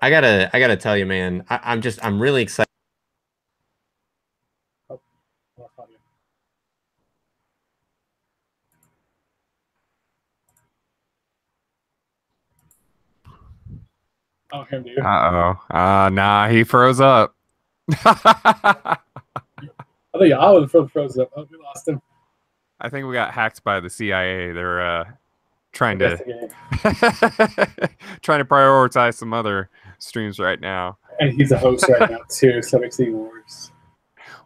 I gotta tell you, man. I'm really excited. Oh, lost audio. Oh, him, dude. Uh-oh. Nah, he froze up. I think I was froze up. Oh, we lost him. I think we got hacked by the CIA. They're trying to Investigating. trying to prioritize some other streams right now. And he's a host right now, too, so it makes it even worse.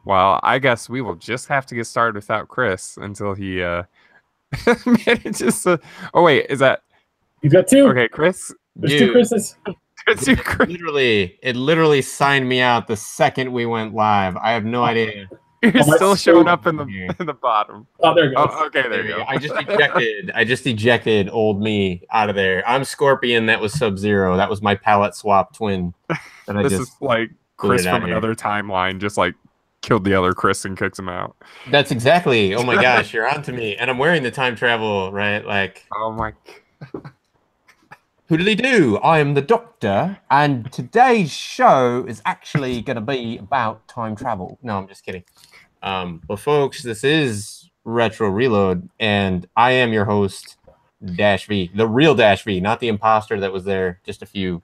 Well, I guess we will just have to get started without Chris until he manages to... Oh, wait, is that... You've got two. Okay, Chris? There's two Chris's. It literally signed me out the second we went live. I have no idea. You're still showing up in the bottom. Oh, there you go. Oh, okay, there you go. I just ejected old me out of there. I'm Scorpion. That was Sub-Zero. That was my palette swap twin. This is like Chris from another timeline, just like killed the other Chris and kicks him out. That's exactly. Oh my gosh, you're on to me. And I'm wearing the time travel, right? Like, oh my. Who did he do? I am the Doctor, and today's show is actually going to be about time travel. No, I'm just kidding. But folks, this is Retro Reload, and I am your host, DashV, the real DashV, not the imposter that was there just a few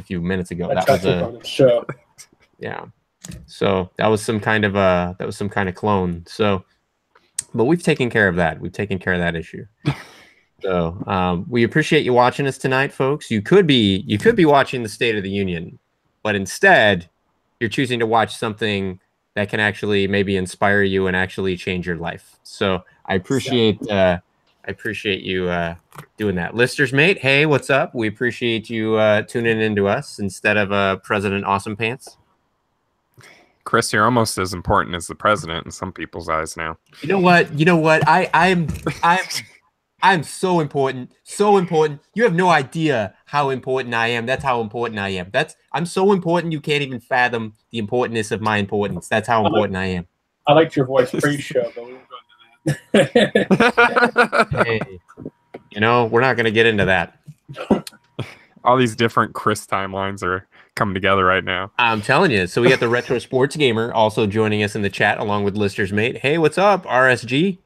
minutes ago. That was a show. Yeah. So that was some kind of clone. So, but we've taken care of that. We've taken care of that issue. So we appreciate you watching us tonight, folks. You could be watching the State of the Union, but instead you're choosing to watch something that can actually maybe inspire you and actually change your life. So I appreciate you doing that. Listeners, mate, hey, what's up? We appreciate you tuning into us instead of President Awesome Pants. Chris, you're almost as important as the president in some people's eyes now. You know what? I'm so important. So important. You have no idea how important I am. That's how important I am. I'm so important you can't even fathom the importance of my importance. That's how important I am. I liked your voice pre-show, but we won't go into that. Hey, we're not going to get into that. All these different Chris timelines are coming together right now. I'm telling you. So we got the Retro Sports Gamer also joining us in the chat along with Lister's Mate. Hey, what's up, RSG?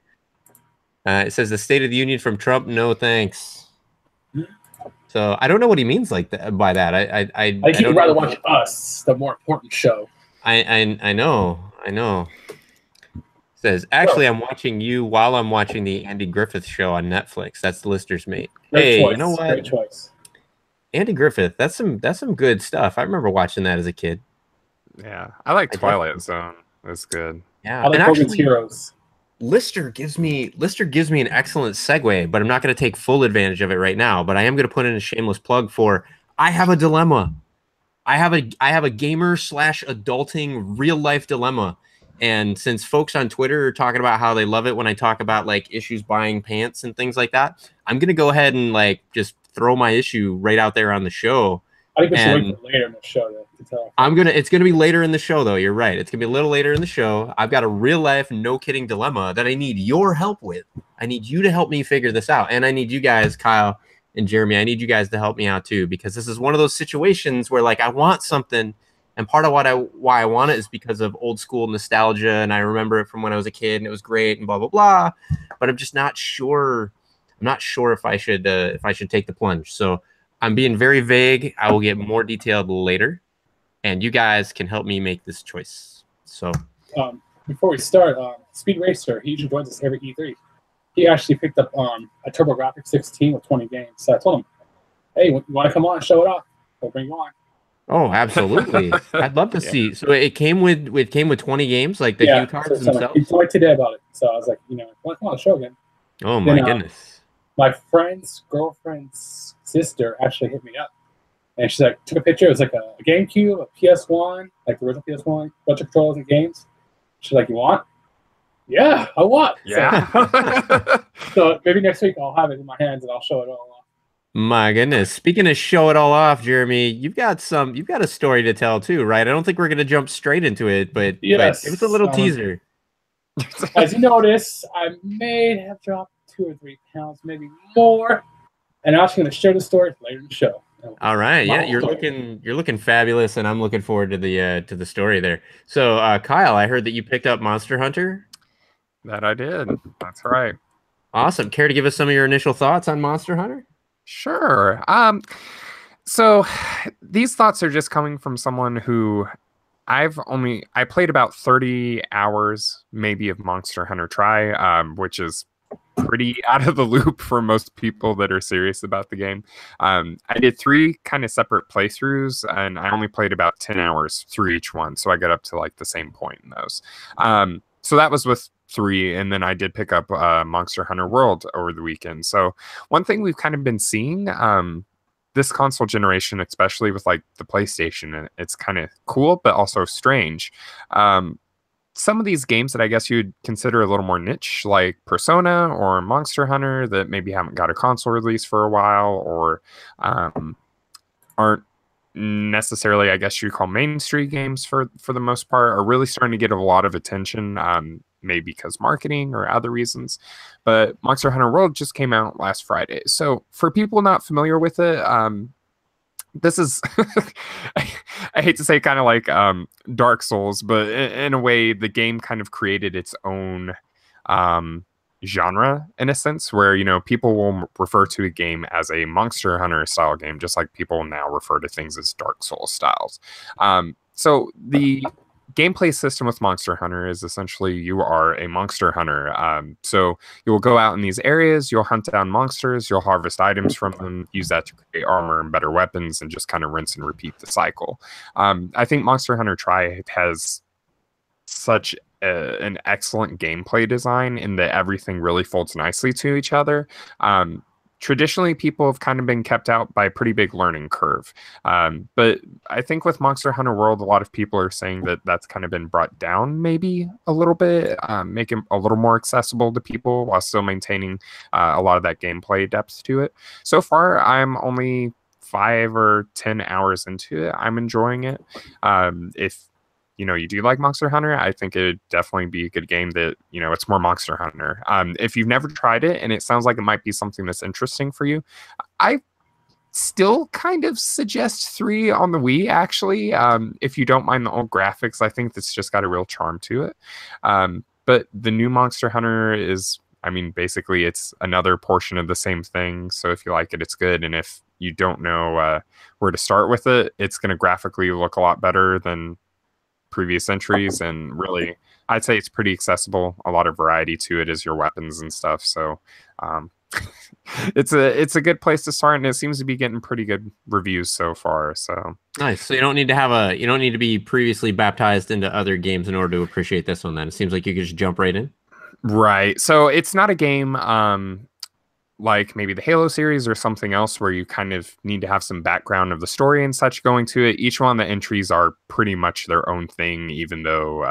It says the State of the Union from Trump. No thanks. So I don't know what he means like that by that. I think he'd rather watch us, the more important show. I know. It says actually I'm watching you while I'm watching the Andy Griffith show on Netflix. That's the Lister's Mate. Hey, you know what? Great choice. Andy Griffith. That's some good stuff. I remember watching that as a kid. Yeah, I like Twilight Zone. That's good. Yeah, I like Hogan's Heroes. Lister gives me an excellent segue, but I'm not going to take full advantage of it right now. But I am going to put in a shameless plug for I have a dilemma. I have a gamer / adulting real life dilemma. And since folks on Twitter are talking about how they love it when I talk about like issues buying pants and things like that, I'm going to go ahead and like just throw my issue right out there on the show. I think we should wait for later in the show to tell. It's gonna be later in the show though. You're right. It's gonna be a little later in the show. I've got a real life, no kidding dilemma that I need your help with. I need you to help me figure this out. And I need you guys, Kyle and Jeremy, I need you guys to help me out too, because this is one of those situations where like I want something, and part of why I want it is because of old school nostalgia, and I remember it from when I was a kid and it was great and blah blah blah. But I'm just not sure. I'm not sure if I should take the plunge. So I'm being very vague. I will get more detailed later, and you guys can help me make this choice. So, before we start, Speed Racer, he usually joins us every E3. He actually picked up a TurboGrafx 16 with 20 games. So I told him, "Hey, you want to come on and show it off? We'll bring you on." Oh, absolutely! I'd love to see. So it came with 20 games, like the cue cards themselves. He told me today about it, so I was like, want to come on the show again? Oh my goodness! My friend's girlfriend's sister actually hit me up, and she's like, took a picture. It was like a GameCube, a PS1, like the original PS1, bunch of controllers and games. She's like, "You want?" Yeah, I want. Yeah. So maybe next week I'll have it in my hands and I'll show it all off. My goodness! Speaking of show it all off, Jeremy, you've got a story to tell too, right? I don't think we're gonna jump straight into it, but yes, it was a little teaser. As you notice, I may have dropped 2 or 3 pounds, maybe more. And I'm actually going to share the story later in the show. All right, yeah, you're looking fabulous, and I'm looking forward to the story there. So, Kyle, I heard that you picked up Monster Hunter. That I did. That's right. Awesome. Care to give us some of your initial thoughts on Monster Hunter? Sure. So these thoughts are just coming from someone who I played about 30 hours maybe of Monster Hunter Try, which is pretty out of the loop for most people that are serious about the game. I did 3 kind of separate playthroughs, and I only played about 10 hours through each one, so I got up to like the same point in those. So that was with 3, and then I did pick up Monster Hunter World over the weekend. So one thing we've kind of been seeing this console generation, especially with like the PlayStation, and it's kind of cool but also strange. Some of these games that I guess you'd consider a little more niche, like Persona or Monster Hunter, that maybe haven't got a console release for a while, or aren't necessarily, I guess you'd call mainstream games for the most part, are really starting to get a lot of attention, maybe because marketing or other reasons. But Monster Hunter World just came out last Friday. So for people not familiar with it, this is I hate to say kind of like Dark Souls, but in a way the game kind of created its own genre in a sense, where, you know, people will refer to a game as a Monster Hunter style game, just like people now refer to things as Dark Souls styles. So the gameplay system with Monster Hunter is essentially you are a monster hunter. So you will go out in these areas, you'll hunt down monsters, you'll harvest items from them, use that to create armor and better weapons, and just kind of rinse and repeat the cycle. I think Monster Hunter Try has such an excellent gameplay design in that everything really folds nicely to each other. Traditionally, people have kind of been kept out by a pretty big learning curve. But I think with Monster Hunter World, a lot of people are saying that that's kind of been brought down maybe a little bit, make it a little more accessible to people while still maintaining a lot of that gameplay depth to it. So far, I'm only 5 or 10 hours into it. I'm enjoying it. If you know, you do like Monster Hunter, I think it'd definitely be a good game that, you know, it's more Monster Hunter. If you've never tried it and it sounds like it might be something that's interesting for you, I still kind of suggest 3 on the Wii, actually. If you don't mind the old graphics, I think that's just got a real charm to it. But the new Monster Hunter is, I mean, basically it's another portion of the same thing. So if you like it, it's good. And if you don't know where to start with it, it's going to graphically look a lot better than previous entries, and really I'd say it's pretty accessible. A lot of variety to it as your weapons and stuff, so it's a good place to start, and it seems to be getting pretty good reviews so far. So nice. So you don't need to be previously baptized into other games in order to appreciate this one. Then it seems like you could just jump right in. Right. So it's not a game like maybe the Halo series or something else where you kind of need to have some background of the story and such going to it. Each one of the entries are pretty much their own thing, even though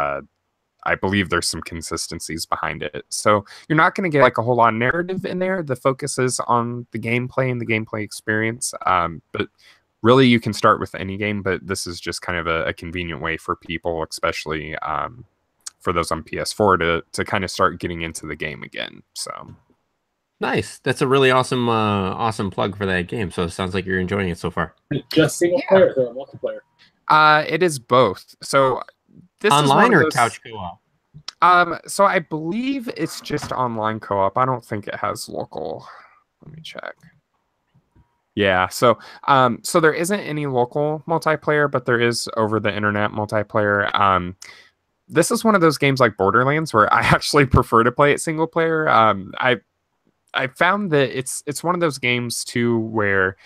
I believe there's some consistencies behind it. So you're not going to get like a whole lot of narrative in there. The focus is on the gameplay and the gameplay experience. But really you can start with any game, but this is just kind of a convenient way for people, especially for those on PS4 to kind of start getting into the game again. So nice. That's a really awesome plug for that game. So it sounds like you're enjoying it so far. Just single player or multiplayer? It is both. So this online is or couch co-op? So I believe it's just online co-op. I don't think it has local. Let me check. Yeah, so there isn't any local multiplayer, but there is over the internet multiplayer. This is one of those games like Borderlands where I actually prefer to play it single player. I found that it's one of those games too where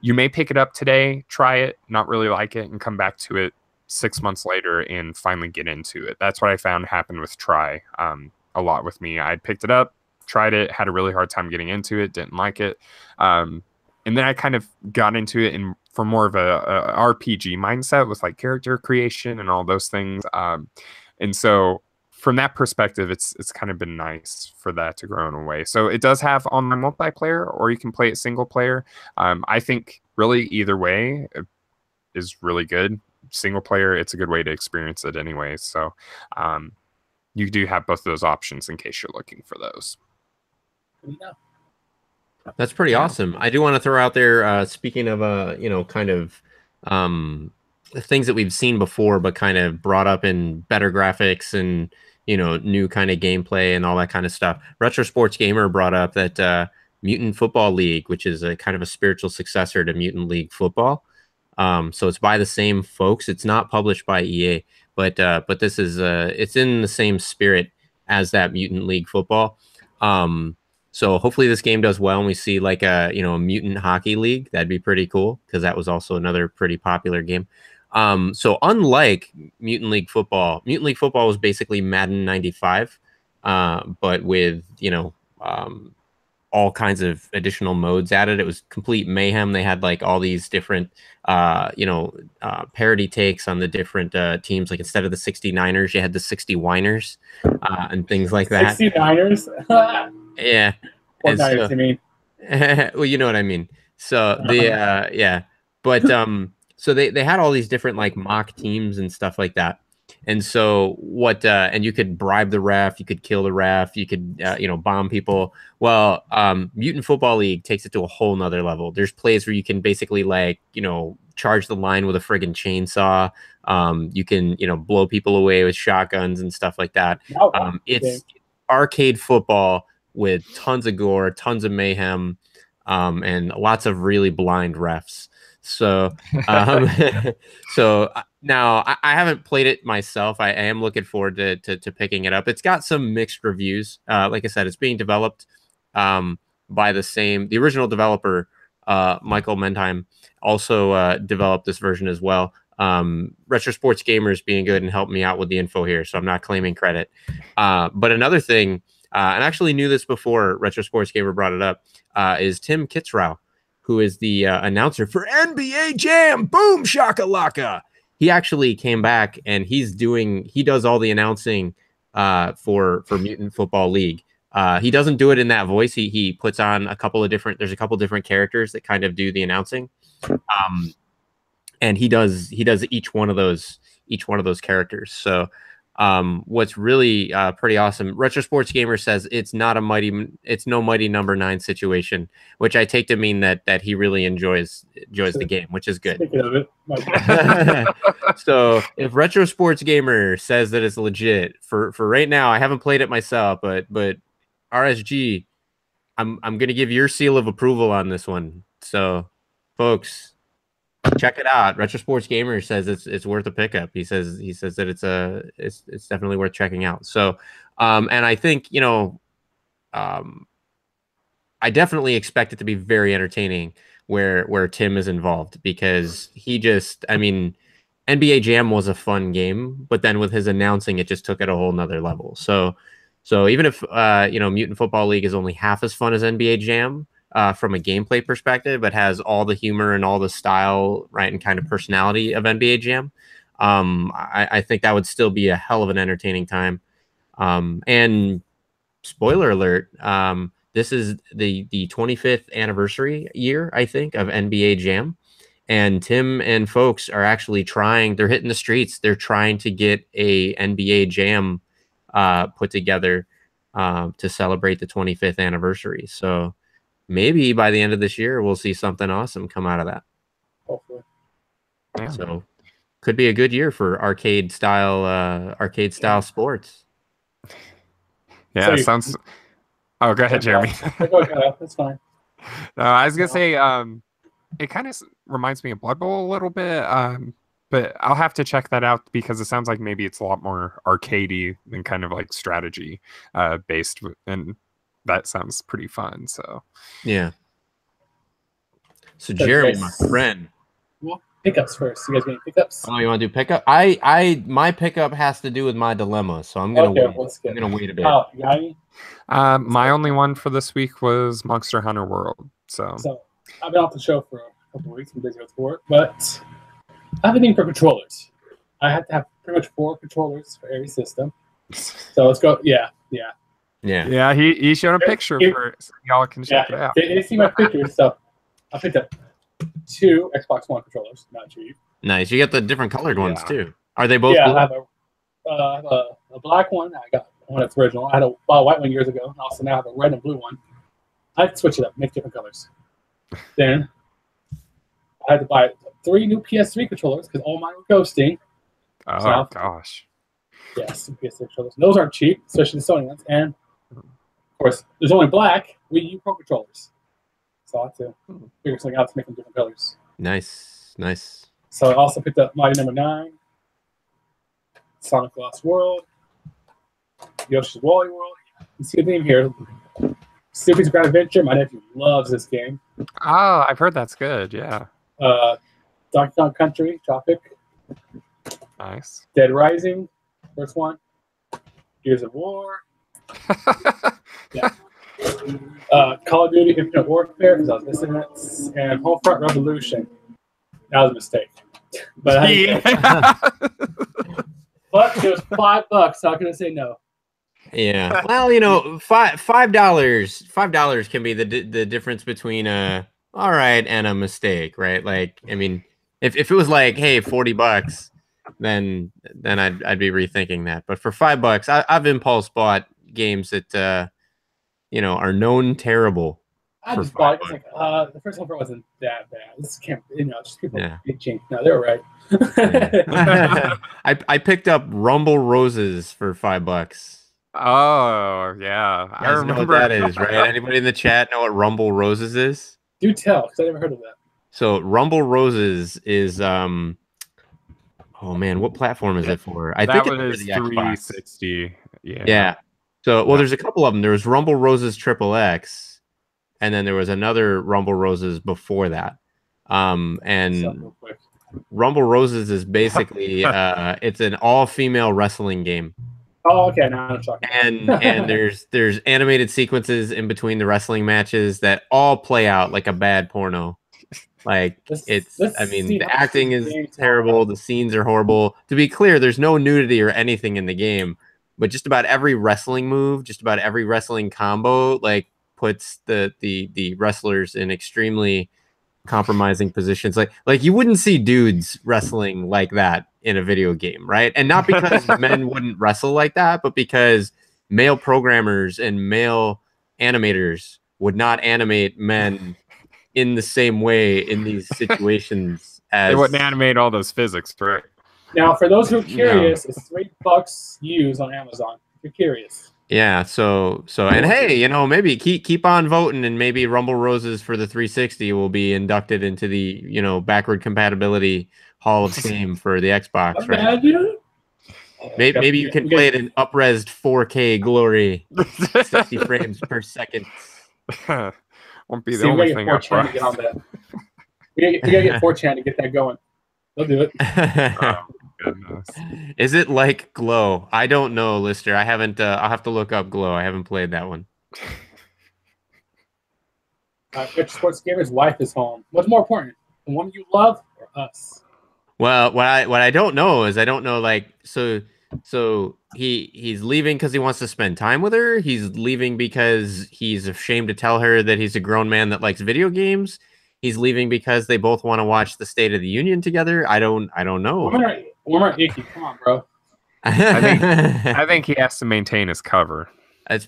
you may pick it up today, try it, not really like it, and come back to it 6 months later and finally get into it. That's what I found happened with Try a lot with me. I picked it up, tried it, had a really hard time getting into it, didn't like it. And then I kind of got into it for more of a RPG mindset with like character creation and all those things. And so from that perspective, it's kind of been nice for that to grow in a way. So it does have online multiplayer, or you can play it single player. I think really either way is really good. Single player, it's a good way to experience it anyway. So you do have both of those options in case you're looking for those. Yeah. That's pretty awesome. I do want to throw out there, speaking of, kind of things that we've seen before, but kind of brought up in better graphics and, new kind of gameplay and all that kind of stuff. Retro Sports Gamer brought up that Mutant Football League, which is a kind of a spiritual successor to Mutant League Football. So it's by the same folks. It's not published by EA, but this is it's in the same spirit as that Mutant League Football. So hopefully this game does well and we see like a mutant hockey league. That'd be pretty cool because that was also another pretty popular game. So unlike Mutant League Football was basically Madden 95, but with all kinds of additional modes added. It was complete mayhem. They had like all these different parody takes on the different teams. Like instead of the 69ers, you had the 60 whiners and things like that. 69ers? Yeah. What Niners, you mean? Well, you know what I mean. So yeah. But so they had all these different like mock teams and stuff like that. And so and you could bribe the ref, you could kill the ref, you could bomb people. Well, Mutant Football League takes it to a whole nother level. There's plays where you can basically like charge the line with a friggin' chainsaw. You can blow people away with shotguns and stuff like that. It's arcade football with tons of gore, tons of mayhem, and lots of really blind refs. So, so now I haven't played it myself. I am looking forward to picking it up. It's got some mixed reviews. Like I said, it's being developed by the original developer, Michael Mendheim, also developed this version as well. Retro Sports Gamers being good and helped me out with the info here, so I'm not claiming credit. But another thing, and I actually knew this before Retro Sports Gamer brought it up, is Tim Kitzrow, who is the announcer for NBA Jam. Boom shakalaka. He actually came back and he does all the announcing for Mutant Football League. He doesn't do it in that voice. He puts on there's a couple different characters that kind of do the announcing. And he does each one of those characters. So what's really pretty awesome, Retro Sports Gamer says it's no mighty number 9 situation, which I take to mean that he really enjoys the game, which is good. So if Retro Sports Gamer says that it's legit, for right now, I haven't played it myself, but RSG, I'm gonna give your seal of approval on this one. So folks, check it out. Retro Sports Gamer says it's worth a pickup. He says that it's definitely worth checking out. So, and I think I definitely expect it to be very entertaining where Tim is involved, because NBA Jam was a fun game, but then with his announcing, it just took it a whole nother level. So even if Mutant Football League is only half as fun as NBA Jam, from a gameplay perspective, but has all the humor and all the style, right, and kind of personality of NBA Jam, I think that would still be a hell of an entertaining time. And spoiler alert, this is the 25th anniversary year, I think, of NBA Jam. And Tim and folks are actually they're hitting the streets. They're trying to get a NBA Jam put together to celebrate the 25th anniversary. So maybe by the end of this year, we'll see something awesome come out of that. Hopefully. Yeah. So could be a good year for arcade style sports. Yeah, it sounds. Oh, go ahead, Jeremy. That's fine. I was gonna say, it kind of reminds me of Blood Bowl a little bit, but I'll have to check that out because it sounds like maybe it's a lot more arcadey than kind of like strategy based, and that sounds pretty fun. So yeah. So Jeremy, my friend. Well, pickups first. You guys getting pickups? Oh, you want to do pickup? My pickup has to do with my dilemma, so I'm gonna wait. I'm gonna wait a bit. Oh, you got any? My only one for this week was Monster Hunter World. So I've been off the show for a couple of weeks. I'm busy with work, but I have a thing for controllers. I have to have pretty much 4 controllers for every system. So let's go. Yeah. He showed a picture for so y'all can check it out. They see my pictures, so I picked up 2 Xbox One controllers, not cheap. Nice. You got the different colored ones too. Are they both? Yeah, blue? I have a black one. I got one that's original. I had a white one years ago. And also now I have a red and blue one. I'd switch it up, make different colors. Then I had to buy 3 new PS3 controllers because all mine were ghosting. Oh, gosh. Yes, PS3 controllers. Those aren't cheap, especially the Sony ones. And, of course, there's only black Wii U Pro controllers. So I had to figure something out to make them different colors. Nice, nice. So I also picked up Mario number 9, Sonic Lost World, Yoshi's Woolly World. You see the theme here. Snoopy's Grand Adventure. My nephew loves this game. Oh, I've heard that's good. Yeah. Donkey Kong Country, Tropic. Nice. Dead Rising, first one. Gears of War. Yeah. Call of Duty Infinite Warfare, because I was missing it. And Homefront Revolution. That was a mistake. But but it was $5, so I'm going to say no. Yeah. Well, you know, $5 can be the difference between all right and a mistake, right? Like, I mean, if it was like, hey, $40, then I'd be rethinking that. But for $5, I've impulse bought games that you know, are known terrible. I just bought it. Like, the first one wasn't that bad. This can't, you know, just people bitching. No, they're right. I picked up Rumble Roses for $5. Oh, yeah. I remember know what that is, right? Anybody in the chat know what Rumble Roses is? Do tell, because I never heard of that. So Rumble Roses is oh man, what platform is it for? I think it's for the 360. Yeah. Yeah. So well, there's a couple of them. There was Rumble Roses XXX, and then there was another Rumble Roses before that. And Rumble Roses is basically it's an all-female wrestling game. Oh, okay. Now I'm talking. And there's animated sequences in between the wrestling matches that all play out like a bad porno. Like I mean, the acting is terrible. The scenes are horrible. To be clear, there's no nudity or anything in the game, but just about every wrestling move, just about every wrestling combo, like puts the wrestlers in extremely compromising positions. Like you wouldn't see dudes wrestling like that in a video game, right? And not because men wouldn't wrestle like that, but because male programmers and male animators would not animate men in the same way in these situations as they wouldn't animate all those physics, right? Now, for those who are curious, it's $3 used on Amazon. If you're curious. Yeah, so and hey, you know, maybe keep on voting, and maybe Rumble Roses for the 360 will be inducted into the, you know, backward compatibility Hall of Fame for the Xbox, right? Maybe you can play it in up-resed 4K glory, 60 frames per second. Won't be the only thing up front. You gotta get 4chan to get that going. They'll do it. Oh, goodness. Is it like Glow? I don't know, Lister. I haven't. I'll have to look up Glow. I haven't played that one. Sports gamer's wife is home. What's more important, the one you love or us? Well, what I don't know is I don't know, like, so he's leaving because he wants to spend time with her. He's leaving because he's ashamed to tell her that he's a grown man that likes video games. He's leaving because they both want to watch the State of the Union together. I don't know. Women are icky. Come on, bro. I think he has to maintain his cover.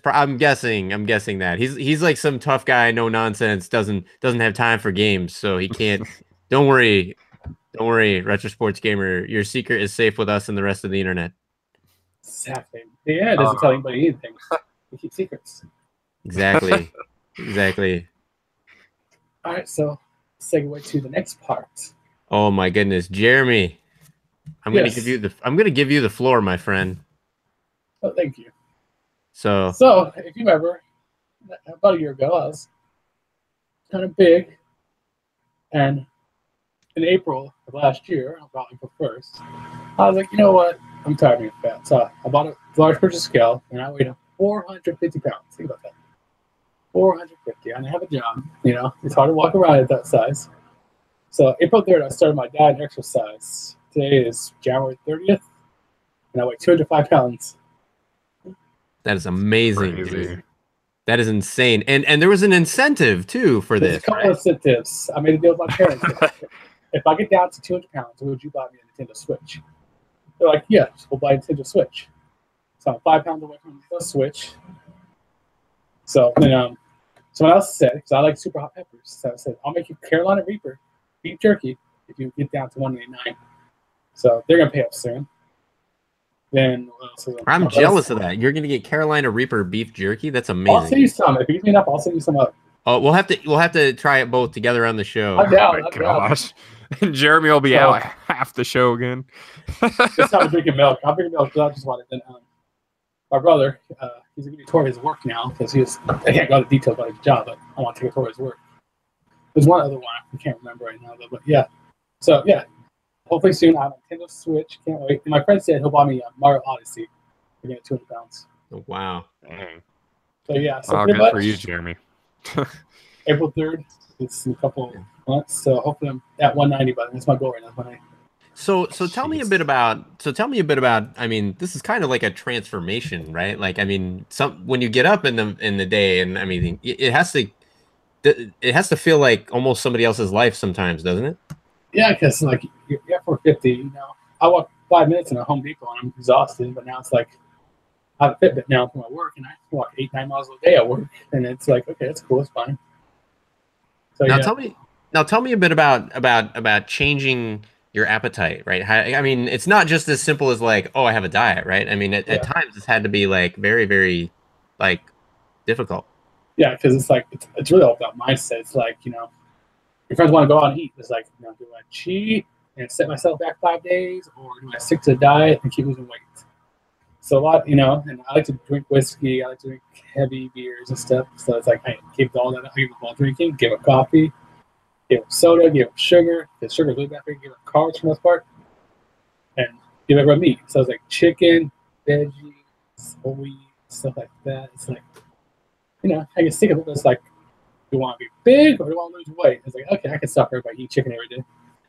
I'm guessing that he's like some tough guy, no nonsense, doesn't have time for games, so he can't. Don't worry, Retro Sports Gamer. Your secret is safe with us and the rest of the internet. Exactly. Yeah, it doesn't tell anybody anything. We keep secrets. Exactly. All right, so segue to the next part. Oh my goodness, Jeremy, I'm gonna give you the floor, my friend. Oh, thank you. So if you remember, about a year ago, I was kind of big, and in April of last year, about April 1st, I was like, you know what? I'm tired of being fat. So I bought a large purchase scale, and I weighed 450 pounds. Think about that. 450. I didn't have a job. You know, it's hard to walk around at that size. So April 3rd, I started my diet and exercise. Today is January 30th, and I weigh 205 pounds. That is amazing. That is insane. And there was an incentive, too, for this. There's a couple of incentives. I made a deal with my parents. If I get down to 200 pounds, would you buy me a Nintendo Switch? They're like, yeah, we'll buy a Nintendo Switch. So I'm 5 pounds away from the Switch. So then someone else said, because I like super hot peppers, so I said, I'll make you Carolina Reaper beef jerky if you get down to $189. So they're gonna pay up soon. Then I'm jealous of that. You're gonna get Carolina Reaper beef jerky. That's amazing. I'll send you some. If you give me enough, I'll send you some up. Oh, we'll have to try it both together on the show. I'm down. Oh my gosh. Jeremy will be out half the show again. This time I'm drinking milk. I'm drinking milk because I just wanted. Then my brother, he's gonna give me a tour of his work now because I can't go into detail about his job, but I want to take a tour of his work. There's one other one I can't remember right now, though, but yeah. So yeah, hopefully soon I have a Nintendo Switch. Can't wait. And my friend said he'll buy me a Mario Odyssey. We're getting 200 pounds. Oh, wow. Dang. So yeah. So good much, for you, Jeremy. April 3rd. It's in a couple months, so hopefully I'm at 190 by then. That's my goal right now. 190. So tell me a bit about. I mean, this is kind of like a transformation, right? Like, I mean, when you get up in the day, and I mean, it has to feel like almost somebody else's life sometimes, doesn't it? Yeah, because like you're at 450, you know, I walk 5 minutes in a Home Depot and I'm exhausted, but now it's like I have a Fitbit now for my work, and I walk 8-9 miles a day at work, and it's like, okay, that's cool, it's fine. So now tell me a bit about changing your appetite, right? I mean, it's not just as simple as like, oh, I have a diet, right? I mean, at times it's had to be like very, very like difficult. Yeah, because it's like it's really all about mindset. It's like, you know, your friends want to go out and eat. It's like, you know, do I cheat and set myself back 5 days, or do I stick to the diet and keep losing weight? So a lot, you know, and I like to drink whiskey. I like to drink heavy beers and stuff. So it's like I give all that. I give up all drinking, give up coffee, give up soda, give up sugar. Because sugar is really bad for you. Give up carbs for the most part, and give up red meat. So it's like chicken, veggies, whole wheat, stuff like that. It's like, you know, I can stick it. It's like, do you want to be big or do you want to lose weight? It's like, okay, I can stop everybody eat chicken every day.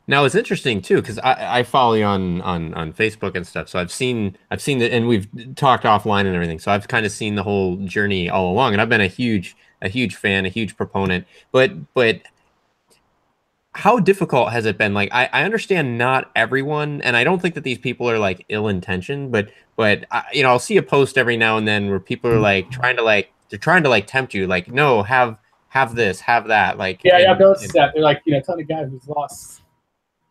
Now it's interesting too, because I follow you on Facebook and stuff. So I've seen that, and we've talked offline and everything. So I've kind of seen the whole journey all along, and I've been a huge fan, a huge proponent. But how difficult has it been? Like I understand not everyone, and I don't think that these people are like ill-intentioned, but you know, I'll see a post every now and then where people are like trying to tempt you, like, no, have this, have that, like. Yeah, I've noticed that. They're like, you know, telling a guy who's lost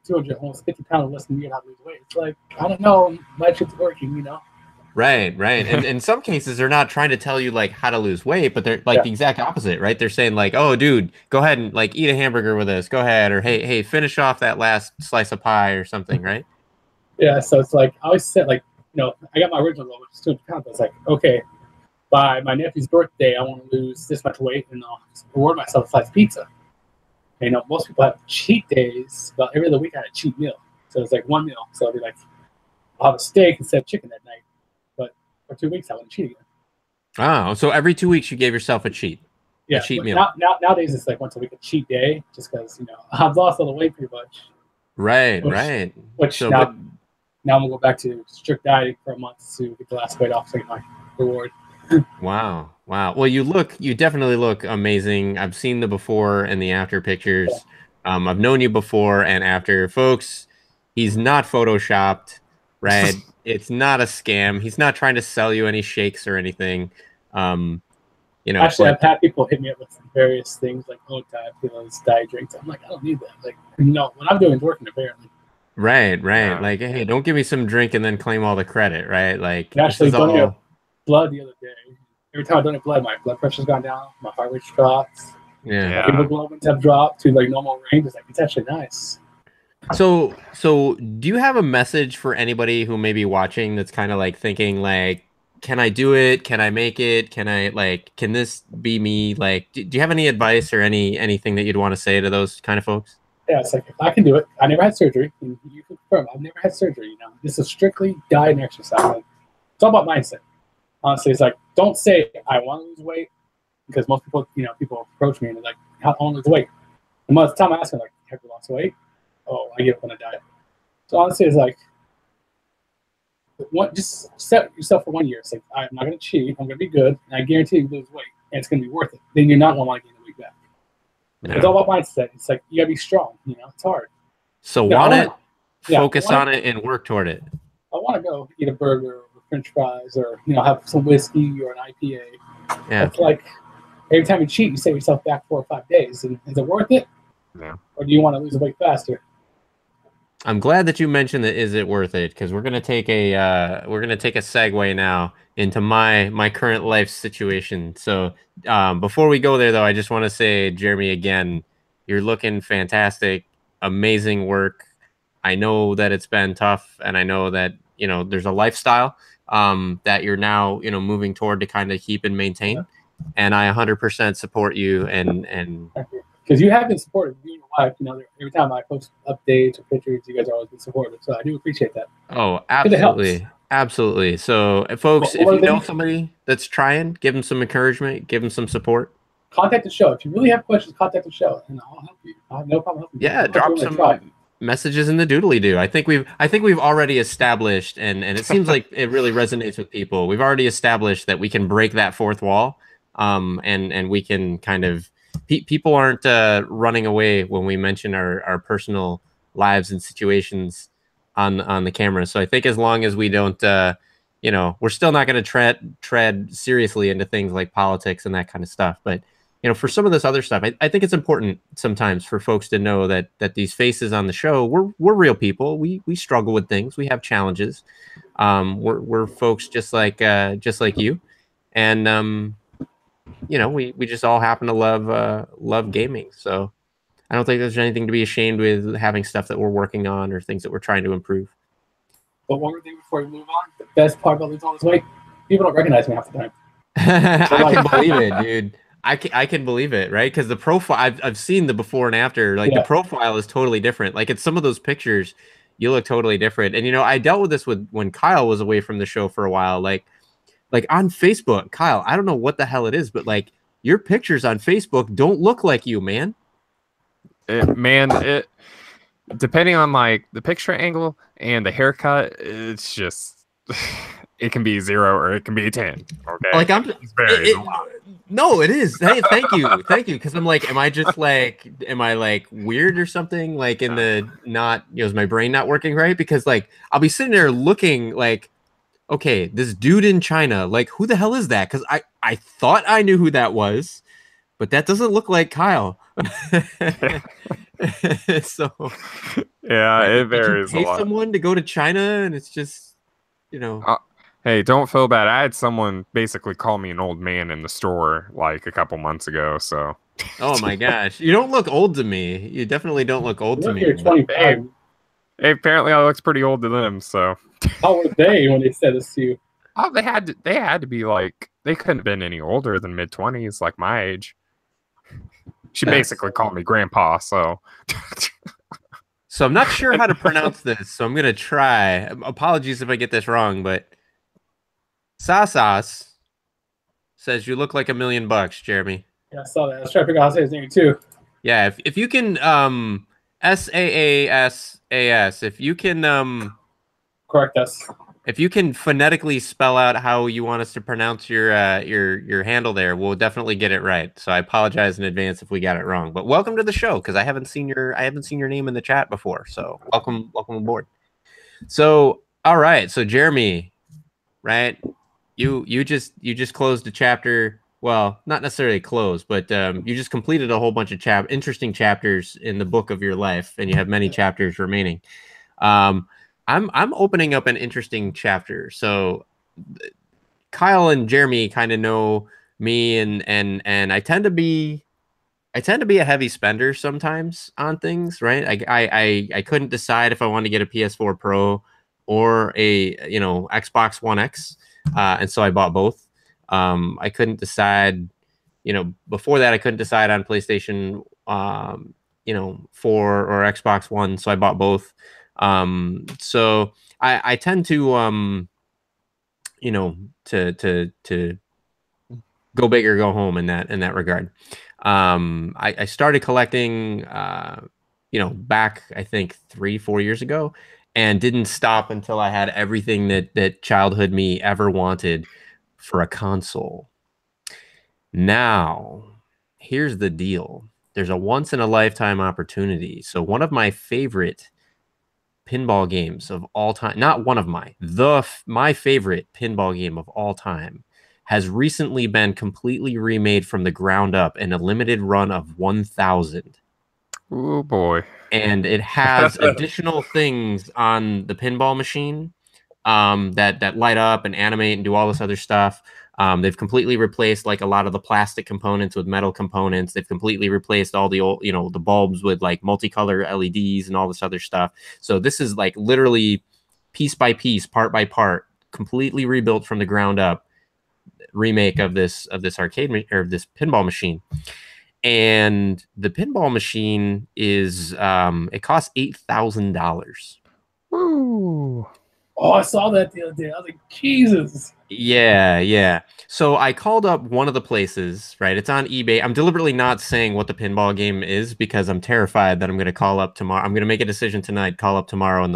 200, almost 50 pounds less than me how to lose weight. It's like, I don't know, my shit's working, you know. Right. And in some cases, they're not trying to tell you like how to lose weight, but they're like the exact opposite, right? They're saying like, oh, dude, go ahead and like eat a hamburger with us. Go ahead, or hey, finish off that last slice of pie or something, right? Yeah. So it's like I always said, like, you know, I got my original goal, which is 200 pounds. It's like, okay, by my nephew's birthday, I want to lose this much weight, and I'll reward myself a slice of pizza. And, you know, most people have cheat days, but every other week I had a cheat meal. So it's like one meal. So I'll be like, I'll have a steak instead of chicken that night. But for 2 weeks, I wouldn't cheat again. Oh, so every 2 weeks you gave yourself a cheat. Yeah, a cheat meal. Nowadays it's like once a week a cheat day, just because, you know, I've lost all the weight pretty much. Right. Which so, now I'm gonna go back to strict dieting for a month to get the last weight off to get my reward. Wow. Well, you definitely look amazing. I've seen the before and the after pictures. Yeah. I've known you before and after. Folks, he's not photoshopped, right? It's not a scam. He's not trying to sell you any shakes or anything. You know, actually, I've had people hit me up with various things like, oh, diet drinks. I'm like, I don't need that. Like, no, what I'm doing is working apparently. Right. Yeah. Like, hey, don't give me some drink and then claim all the credit, right? Like, actually, blood the other day. Every time I donate blood, my blood pressure's gone down, my heart rate's dropped. Yeah. Hemoglobins have dropped to like normal range. It's like, it's actually nice. So do you have a message for anybody who may be watching that's kind of like thinking like, can I do it? Can I make it? Can this be me? Like, do you have any advice or anything that you'd want to say to those kind of folks? Yeah, it's like, if I can do it, I never had surgery. And you can confirm, I've never had surgery, you know. This is strictly diet and exercise. Like, it's all about mindset. Honestly, it's like, don't say I want to lose weight, because most people, you know, people approach me and they're like, I want to lose weight. And most of the time I ask them, like, have you lost weight? Oh, I give up on a diet. So honestly, it's like, just set yourself for 1 year. It's like, I'm not going to cheat. I'm going to be good. And I guarantee you lose weight. And it's going to be worth it. Then you're not going to want to gain the weight back. No. It's all about mindset. It's like, you got to be strong. You know, it's hard. So focus on it and work toward it. I want to go eat a burger or French fries, or, you know, have some whiskey or an IPA. Yeah. It's like, every time you cheat, you save yourself back 4 or 5 days. And is it worth it? Yeah. Or do you want to lose weight faster? I'm glad that you mentioned that. Is it worth it? Because we're gonna take a segue now into my current life situation. So before we go there, though, I just want to say, Jeremy, again, you're looking fantastic, amazing work. I know that it's been tough, and I know that there's a lifestyle that you're now moving toward to kind of keep and maintain. And I 100% support you. And because you have been supportive, you and your wife. Every time I post updates or pictures, you guys are always been supportive. So I do appreciate that. Oh, absolutely. Absolutely. So, folks, if you know somebody that's trying, give them some encouragement, give them some support. Contact the show. If you really have questions, contact the show, and I'll help you. I have no problem helping you. Yeah, drop some messages in the doodly-doo. I think we've already established, and it seems like it really resonates with people. We've already established that we can break that fourth wall, and we can kind of people aren't running away when we mention our personal lives and situations on the camera. So I think as long as we don't, we're still not going to tread seriously into things like politics and that kind of stuff. But for some of this other stuff, I think it's important sometimes for folks to know that these faces on the show, we're real people. We struggle with things. We have challenges. We're folks just like you, and we just all happen to love gaming. So I don't think there's anything to be ashamed with having stuff that we're working on or things that we're trying to improve. But one more thing before we move on, the best part about losing all this weight, people don't recognize me half the time. I can believe it, dude. I can believe it, right? Because the profile, I've seen the before and after. Like the profile is totally different. Like in some of those pictures, you look totally different. And I dealt with this when Kyle was away from the show for a while. Like on Facebook, Kyle, I don't know what the hell it is, but like your pictures on Facebook don't look like you, man. It depending on like the picture angle and the haircut, it's just it can be 0 or it can be 10. Okay, like no, it is. Hey, thank you, because I'm like, am I like weird or something? Like in the not, is my brain not working right? Because like I'll be sitting there looking like, okay, this dude in China, like who the hell is that? Because I thought I knew who that was, but that doesn't look like Kyle. So yeah, it varies a lot. Someone to go to China, and it's just hey, don't feel bad. I had someone basically call me an old man in the store like a couple months ago. So oh my gosh, you don't look old to me. You definitely don't look old to me. You're 25. Hey, apparently I looked pretty old to them. So how were they when they said this to you? Oh, they had to be like, they couldn't have been any older than mid-20s, like my age. She basically called me grandpa, so. So I'm not sure how to pronounce this, so I'm going to try. Apologies if I get this wrong, but Sasas says you look like $1 million, Jeremy. Yeah, I saw that. I was trying to figure out how to say his name too. Yeah, if you can SAASAS, if you can correct us. If you can phonetically spell out how you want us to pronounce your handle there, we'll definitely get it right. So I apologize in advance if we got it wrong. But welcome to the show, because I haven't seen your name in the chat before. So welcome aboard. So all right, so Jeremy, right? You just closed a chapter. Well, not necessarily closed, but you just completed a whole bunch of interesting chapters in the book of your life, and you have many chapters remaining. I'm opening up an interesting chapter. So Kyle and Jeremy kind of know me, and I tend to be a heavy spender sometimes on things, right? I couldn't decide if I wanted to get a PS4 Pro or a Xbox One X, and so I bought both. I couldn't decide, before that I couldn't decide on PlayStation 4 or Xbox One, so I bought both. So I tend to to go big or go home in that regard. I started collecting back I think 3-4 years ago, and didn't stop until I had everything that childhood me ever wanted for a console. Now, here's the deal. There's a once in a lifetime opportunity. So one of my favorite pinball games of all time, not one of my favorite pinball game of all time, has recently been completely remade from the ground up in a limited run of 1,000. Oh boy. And it has additional things on the pinball machine that light up and animate and do all this other stuff. They've completely replaced like a lot of the plastic components with metal components. They've completely replaced all the old, the bulbs with like multicolor LEDs and all this other stuff. So this is like literally piece by piece, part by part, completely rebuilt from the ground up remake of this arcade or this pinball machine. And the pinball machine is it costs $8,000. Woo. Oh, I saw that the other day. I was like, Jesus. Yeah. So I called up one of the places, right? It's on eBay. I'm deliberately not saying what the pinball game is because I'm terrified that I'm going to call up tomorrow. I'm going to make a decision tonight, call up tomorrow, and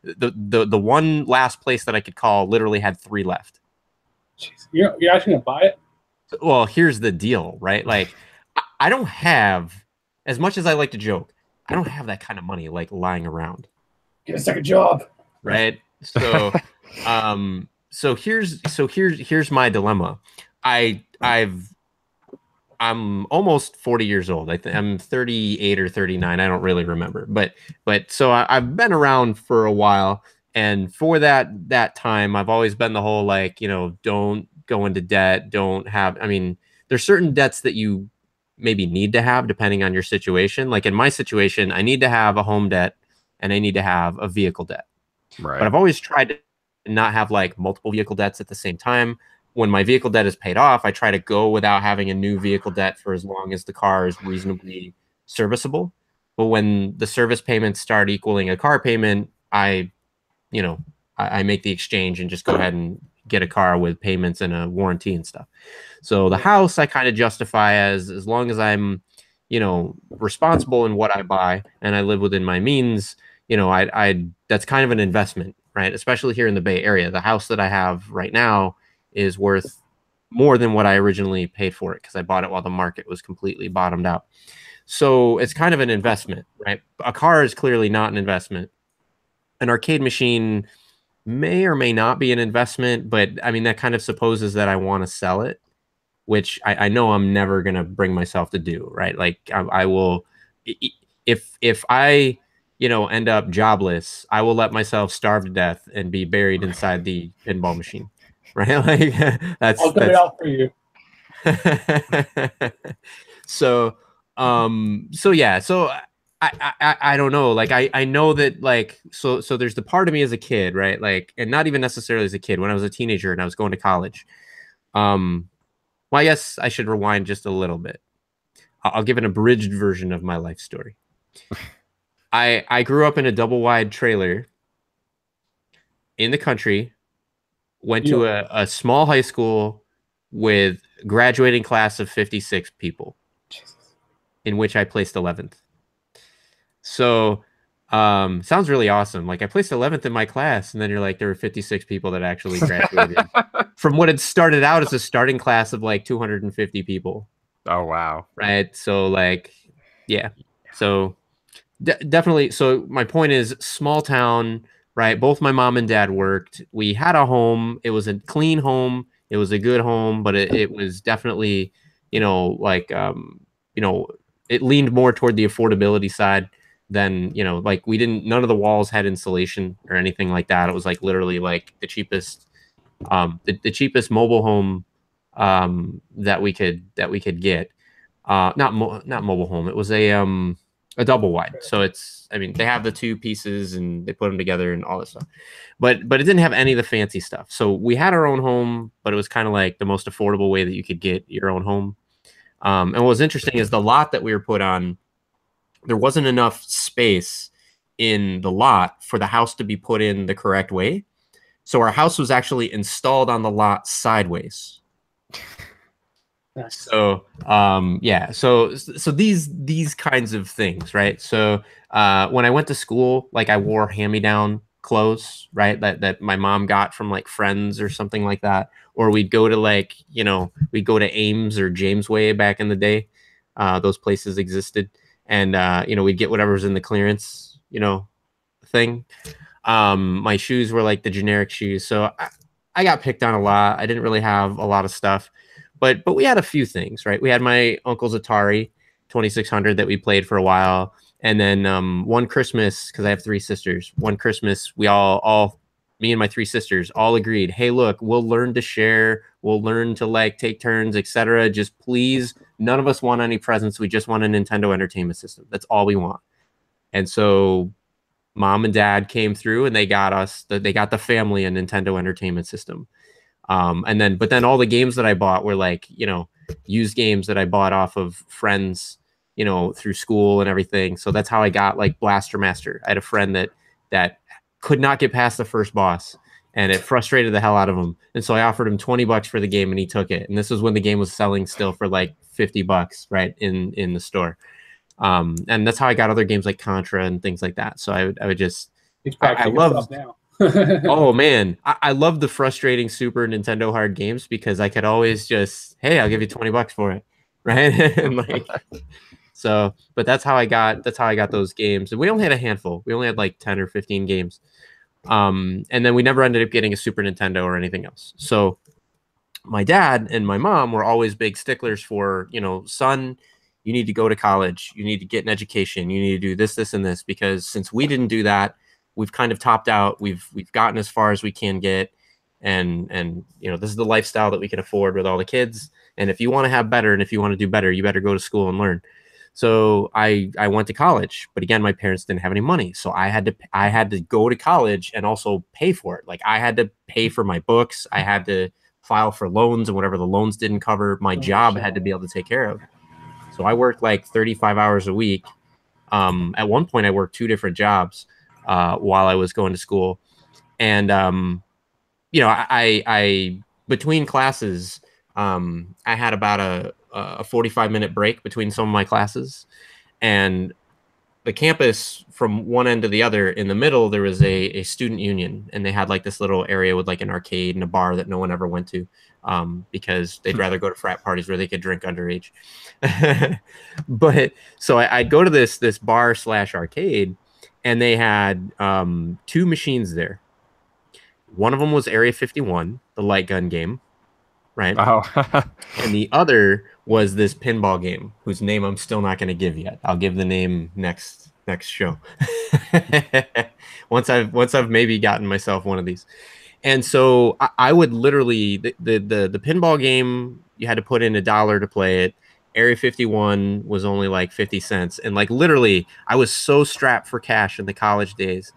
the one last place that I could call literally had 3 left. Jeez. You're actually going to buy it? Well, here's the deal, right? Like, I don't have, as much as I like to joke, I don't have that kind of money like lying around. Get a second job. Right. So, so here's my dilemma. I'm almost 40 years old. I'm 38 or 39. I don't really remember, but so I've been around for a while. And for that time, I've always been the whole, like, don't go into debt. There's certain debts that you maybe need to have depending on your situation. Like in my situation, I need to have a home debt and I need to have a vehicle debt. Right. But I've always tried to not have like multiple vehicle debts at the same time. When my vehicle debt is paid off, I try to go without having a new vehicle debt for as long as the car is reasonably serviceable. But when the service payments start equaling a car payment, I make the exchange and just go ahead and get a car with payments and a warranty and stuff. So the house I kind of justify as long as I'm, responsible in what I buy and I live within my means, I that's kind of an investment, right? Especially here in the Bay Area. The house that I have right now is worth more than what I originally paid for it because I bought it while the market was completely bottomed out. So it's kind of an investment, right? A car is clearly not an investment. An arcade machine may or may not be an investment, but I mean, that kind of supposes that I want to sell it, which I know I'm never going to bring myself to do, right? Like I will, if I, end up jobless, I will let myself starve to death and be buried inside the pinball machine, right? Like I'll get it out for you. So yeah, so I don't know. Like I know that like so there's the part of me as a kid, right? Like, and not even necessarily as a kid, when I was a teenager and I was going to college. Well, I guess I should rewind just a little bit. I'll give an abridged version of my life story. I grew up in a double wide trailer in the country, went to a small high school with graduating class of 56 people, in which I placed 11th. So sounds really awesome. Like I placed 11th in my class, and then you're like, there were 56 people that actually graduated from what had started out as a starting class of like 250 people. Oh, wow. Right. So like, yeah. So definitely. So my point is small town, right? Both my mom and dad worked. We had a home. It was a clean home. It was a good home, but it was definitely, like, it leaned more toward the affordability side than, like none of the walls had insulation or anything like that. It was like literally like the cheapest, the cheapest mobile home that we could get. Not mobile home. It was a double wide. So they have the 2 pieces and they put them together and all this stuff, but it didn't have any of the fancy stuff. So we had our own home, but it was kind of like the most affordable way that you could get your own home. And what was interesting is the lot that we were put on, there wasn't enough space in the lot for the house to be put in the correct way. So our house was actually installed on the lot sideways. So yeah, so these kinds of things, right? So when I went to school, like I wore hand-me-down clothes, right? That my mom got from like friends or something like that, or we'd go to like we'd go to Ames or Jamesway back in the day. Those places existed, and we'd get whatever was in the clearance thing. My shoes were like the generic shoes, so I got picked on a lot. I didn't really have a lot of stuff, but we had a few things, right? We had my uncle's Atari 2600 that we played for a while. And then one Christmas, because I have three sisters, one Christmas, we all me and my three sisters all agreed, hey, look, we'll learn to share, we'll learn to like take turns, etc. Just please, none of us want any presents. We just want a Nintendo Entertainment System. That's all we want. And so mom and dad came through and they got the family a Nintendo Entertainment System. But then all the games that I bought were like, used games that I bought off of friends, through school and everything. So that's how I got like Blaster Master. I had a friend that could not get past the first boss, and it frustrated the hell out of him. And so I offered him $20 for the game, and he took it. And this was when the game was selling still for like $50, right, in the store. And that's how I got other games like Contra and things like that. So I would just, I love now. Oh man, I love the frustrating Super Nintendo hard games because I could always just, hey, I'll give you $20 for it, right? And like, so, but that's how I got those games. And we only had a handful. We only had like 10 or 15 games. And then we never ended up getting a Super Nintendo or anything else. So my dad and my mom were always big sticklers for, son, you need to go to college. You need to get an education. You need to do this, this, and this, because since we didn't do that, we've kind of topped out. We've gotten as far as we can get. And this is the lifestyle that we can afford with all the kids. And if you want to have better and if you want to do better, you better go to school and learn. So I went to college, but again, my parents didn't have any money. So I had to go to college and also pay for it. Like I had to pay for my books. I had to file for loans, and whatever the loans didn't cover, my job had to be able to take care of. So I worked like 35 hours a week. At one point I worked 2 different jobs while I was going to school. And, I between classes, I had about a 45-minute break between some of my classes, and the campus from one end to the other, in the middle, there was a student union, and they had like this little area with like an arcade and a bar that no one ever went to, because they'd rather go to frat parties where they could drink underage. But so I'd go to this bar / arcade, and they had 2 machines there. One of them was Area 51, the light gun game, right? Oh. And the other was this pinball game, whose name I'm still not going to give yet. I'll give the name next show. once I've maybe gotten myself one of these. And so I would literally, the pinball game, you had to put in $1 to play it. Area 51 was only like 50 cents. And like literally, I was so strapped for cash in the college days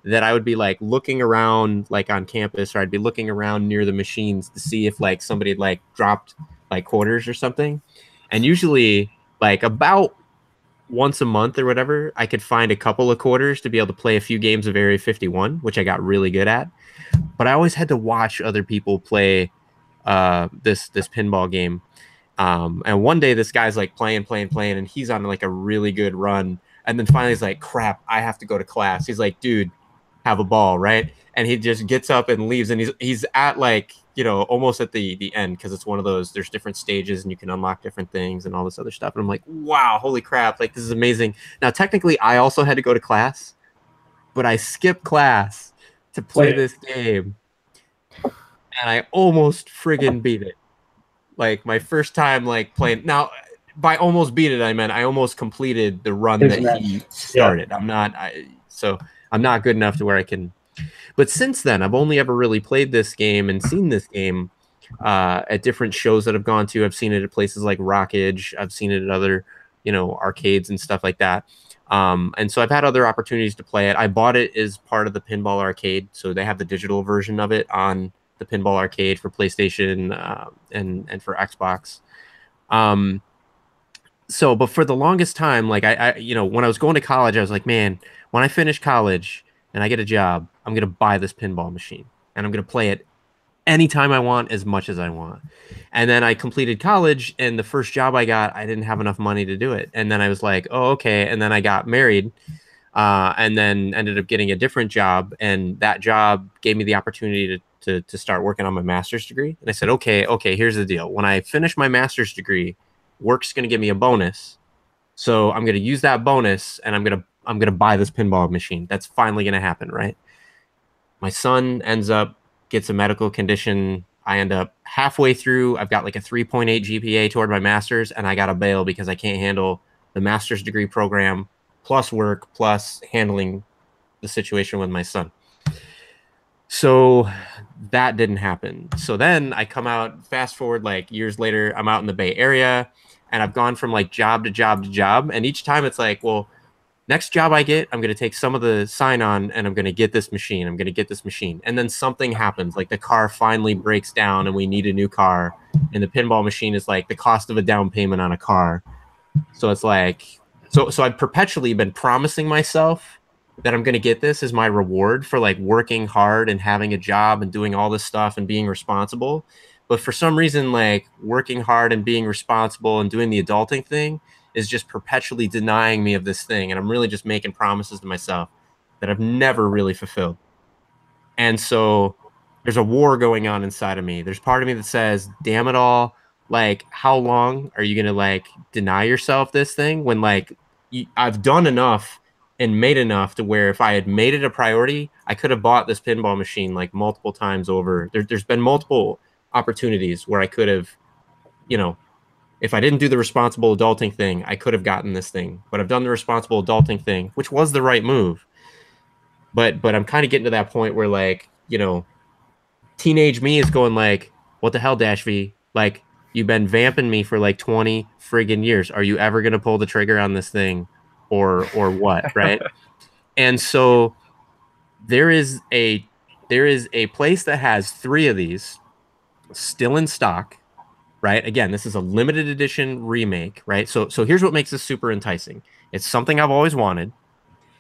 that I would be like looking around like on campus, or I'd be looking around near the machines to see if like somebody had like dropped like quarters or something. And usually like about once a month or whatever, I could find a couple of quarters to be able to play a few games of Area 51, which I got really good at. But I always had to watch other people play this pinball game. And one day this guy's like playing, and he's on like a really good run. And then finally he's like, crap, I have to go to class. He's like, dude, have a ball, right? And he just gets up and leaves, and he's at like, almost at the end, because it's one of those, there's different stages and you can unlock different things and all this other stuff. And I'm like, wow, holy crap, like this is amazing. Now technically I also had to go to class, but I skipped class to play this game, and I almost friggin' beat it. Like my first time like playing. Now by almost beat it, I meant I almost completed the run that he started. Yeah. I'm not good enough to where I can. But since then, I've only ever really played this game and seen this game at different shows that I've gone to. I've seen it at places like Rockage. I've seen it at other, arcades and stuff like that. And so I've had other opportunities to play it. I bought it as part of the Pinball Arcade. So they have the digital version of it on the Pinball Arcade for PlayStation and for Xbox. But for the longest time, like I when I was going to college, I was like, man, when I finish college and I get a job, I'm going to buy this pinball machine and I'm going to play it anytime I want, as much as I want. And then I completed college, and the first job I got, I didn't have enough money to do it. And then I was like, oh, okay. And then I got married, and then ended up getting a different job. And that job gave me the opportunity to start working on my master's degree. And I said, okay, here's the deal. When I finish my master's degree, work's going to give me a bonus. So I'm going to use that bonus, and I'm going to buy this pinball machine. That's finally going to happen, right? My son ends up gets a medical condition. I end up halfway through. I've got like a 3.8 GPA toward my master's, and I got to bail because I can't handle the master's degree program plus work plus handling the situation with my son. So that didn't happen. So then I come out, fast forward like years later, I'm out in the Bay Area, and I've gone from like job to job to job. And each time it's like, well, next job I get, I'm going to take some of the sign on and I'm going to get this machine. I'm going to get this machine. And then something happens, like the car finally breaks down and we need a new car. And the pinball machine is like the cost of a down payment on a car. So it's like, so I've perpetually been promising myself that I'm going to get this as my reward for like working hard and having a job and doing all this stuff and being responsible. But for some reason, like working hard and being responsible and doing the adulting thing is just perpetually denying me of this thing. And I'm really just making promises to myself that I've never really fulfilled. And so there's a war going on inside of me. There's part of me that says, damn it all, like, how long are you going to like deny yourself this thing when like I've done enough and made enough to where if I had made it a priority, I could have bought this pinball machine like multiple times over. There's been multiple opportunities where I could have, you know, if I didn't do the responsible adulting thing, I could have gotten this thing. But I've done the responsible adulting thing, which was the right move. But I'm kind of getting to that point where like, you know, teenage me is going like, what the hell, DashV? Like, you've been vamping me for like 20 friggin' years. Are you ever going to pull the trigger on this thing? Or what, right? And so there is a place that has 3 of these still in stock, right? Again, this is a limited edition remake, right? So here's what makes this super enticing. It's something I've always wanted.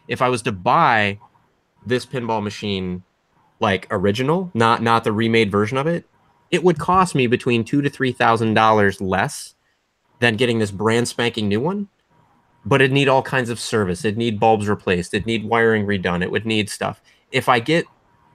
If I was to buy this pinball machine like original, not the remade version of it, it would cost me between $2,000 to $3,000 less than getting this brand spanking new one. But it'd need all kinds of service. It'd need bulbs replaced. It'd need wiring redone. It would need stuff. If I get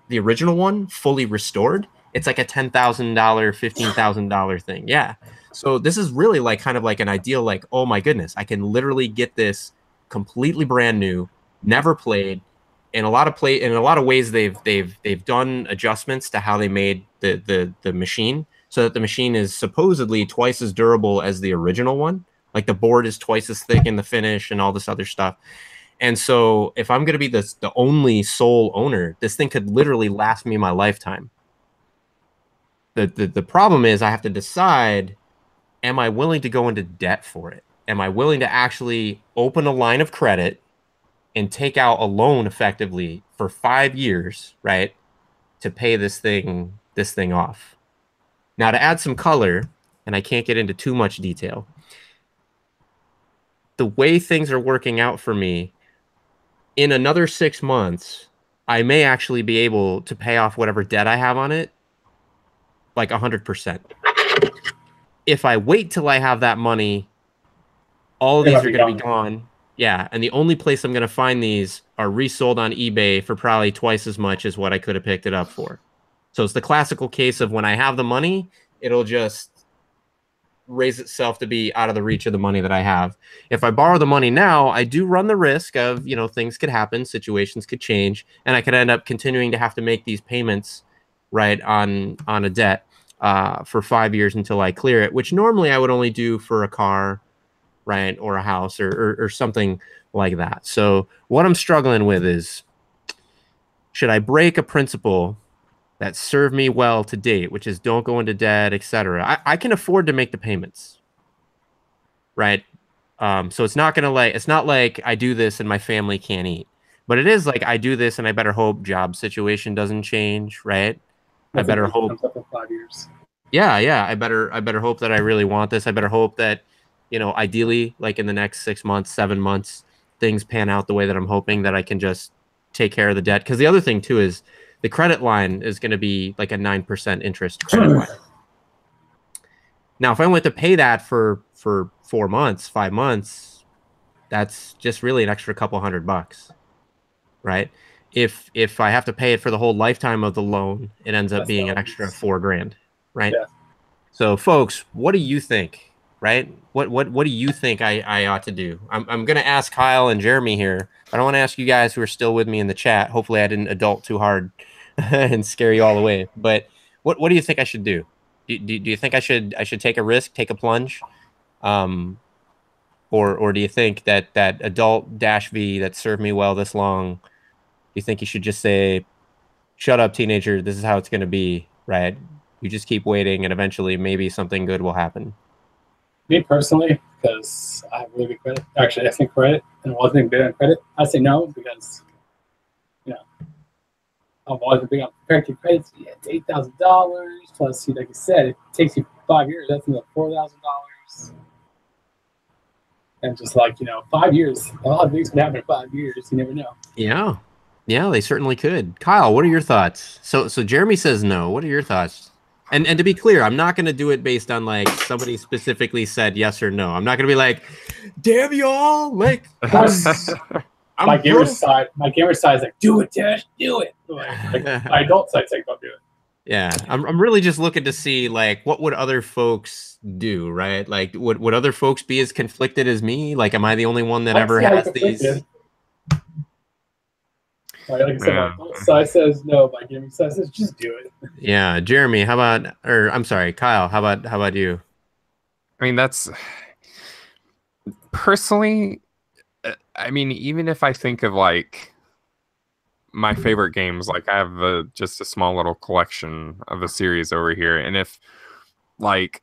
the original one fully restored, it's like a $10,000, $15,000 thing. Yeah. So this is really like kind of like an ideal, like, oh my goodness, I can literally get this completely brand new, never played. In a lot of ways, they've done adjustments to how they made the machine so that the machine is supposedly twice as durable as the original one. Like the board is twice as thick in the finish and all this other stuff. And so if I'm going to be the only sole owner, this thing could literally last me my lifetime. The problem is I have to decide, am I willing to go into debt for it? Am I willing to actually open a line of credit and take out a loan effectively for 5 years, right, to pay this thing off? Now, to add some color, and I can't get into too much detail, the way things are working out for me, in another 6 months, I may actually be able to pay off whatever debt I have on it, like 100%. If I wait till I have that money, all of these are going to be gone. Yeah, and the only place I'm going to find these are resold on eBay for probably twice as much as what I could have picked it up for. So it's the classical case of when I have the money, it'll just raise itself to be out of the reach of the money that I have. If I borrow the money now, I do run the risk of, you know, things could happen, situations could change, and I could end up continuing to have to make these payments, right, on a debt for 5 years until I clear it, which normally I would only do for a car, right, or a house or something like that. So what I'm struggling with is, should I break a principle that served me well to date, which is don't go into debt, etc. I can afford to make the payments, right? So it's not like I do this and my family can't eat, but it is like I do this and I better hope job situation doesn't change, right? I better hope. Comes up in 5 years. Yeah. I better hope that I really want this. I better hope that, you know, ideally, like in the next 6 months, 7 months, things pan out the way that I'm hoping, that I can just take care of the debt. Because the other thing too is, the credit line is going to be like a 9% interest credit line. Now, if I went to pay that for 4 months, 5 months, that's just really an extra couple $100, right? If I have to pay it for the whole lifetime of the loan, it ends up being an extra $4,000, right? Yeah. So, folks, what do you think? Right? What do you think I ought to do? I'm going to ask Kyle and Jeremy here. I don't want to ask you guys who are still with me in the chat. Hopefully, I didn't adult too hard and scare you all away. But what do you think I should do? Do you think I should take a risk, take a plunge? Or do you think that adult DashV that served me well this long, do you think you should just say, shut up, teenager, this is how it's going to be, right? You just keep waiting and eventually maybe something good will happen. Me personally, because I have really good credit. Actually, I think credit and wasn't big on credit. I say no because, you know, I've always been big on preparing credits. Yeah, it's $8,000 plus. Like you said, it takes you 5 years. That's another $4,000. And just like 5 years, a lot of things can happen in 5 years. You never know. Yeah, they certainly could. Kyle, what are your thoughts? So Jeremy says no. What are your thoughts? And to be clear, I'm not going to do it based on like somebody specifically said yes or no. I'm not going to be like, damn y'all, like. My gamer side is like, do it, Dash, do it. Like my adult side's like, don't do it. Yeah, I'm really just looking to see like what would other folks do, right? Like, would other folks be as conflicted as me? Like, am I the only one that ever has these? Like I said, my adult side says no. My gaming side says just do it. Yeah, Jeremy, how about? Or I'm sorry, Kyle, how about you? I mean, that's personally. I mean, even if I think of like my favorite games, like I have just a small little collection of a series over here, and if like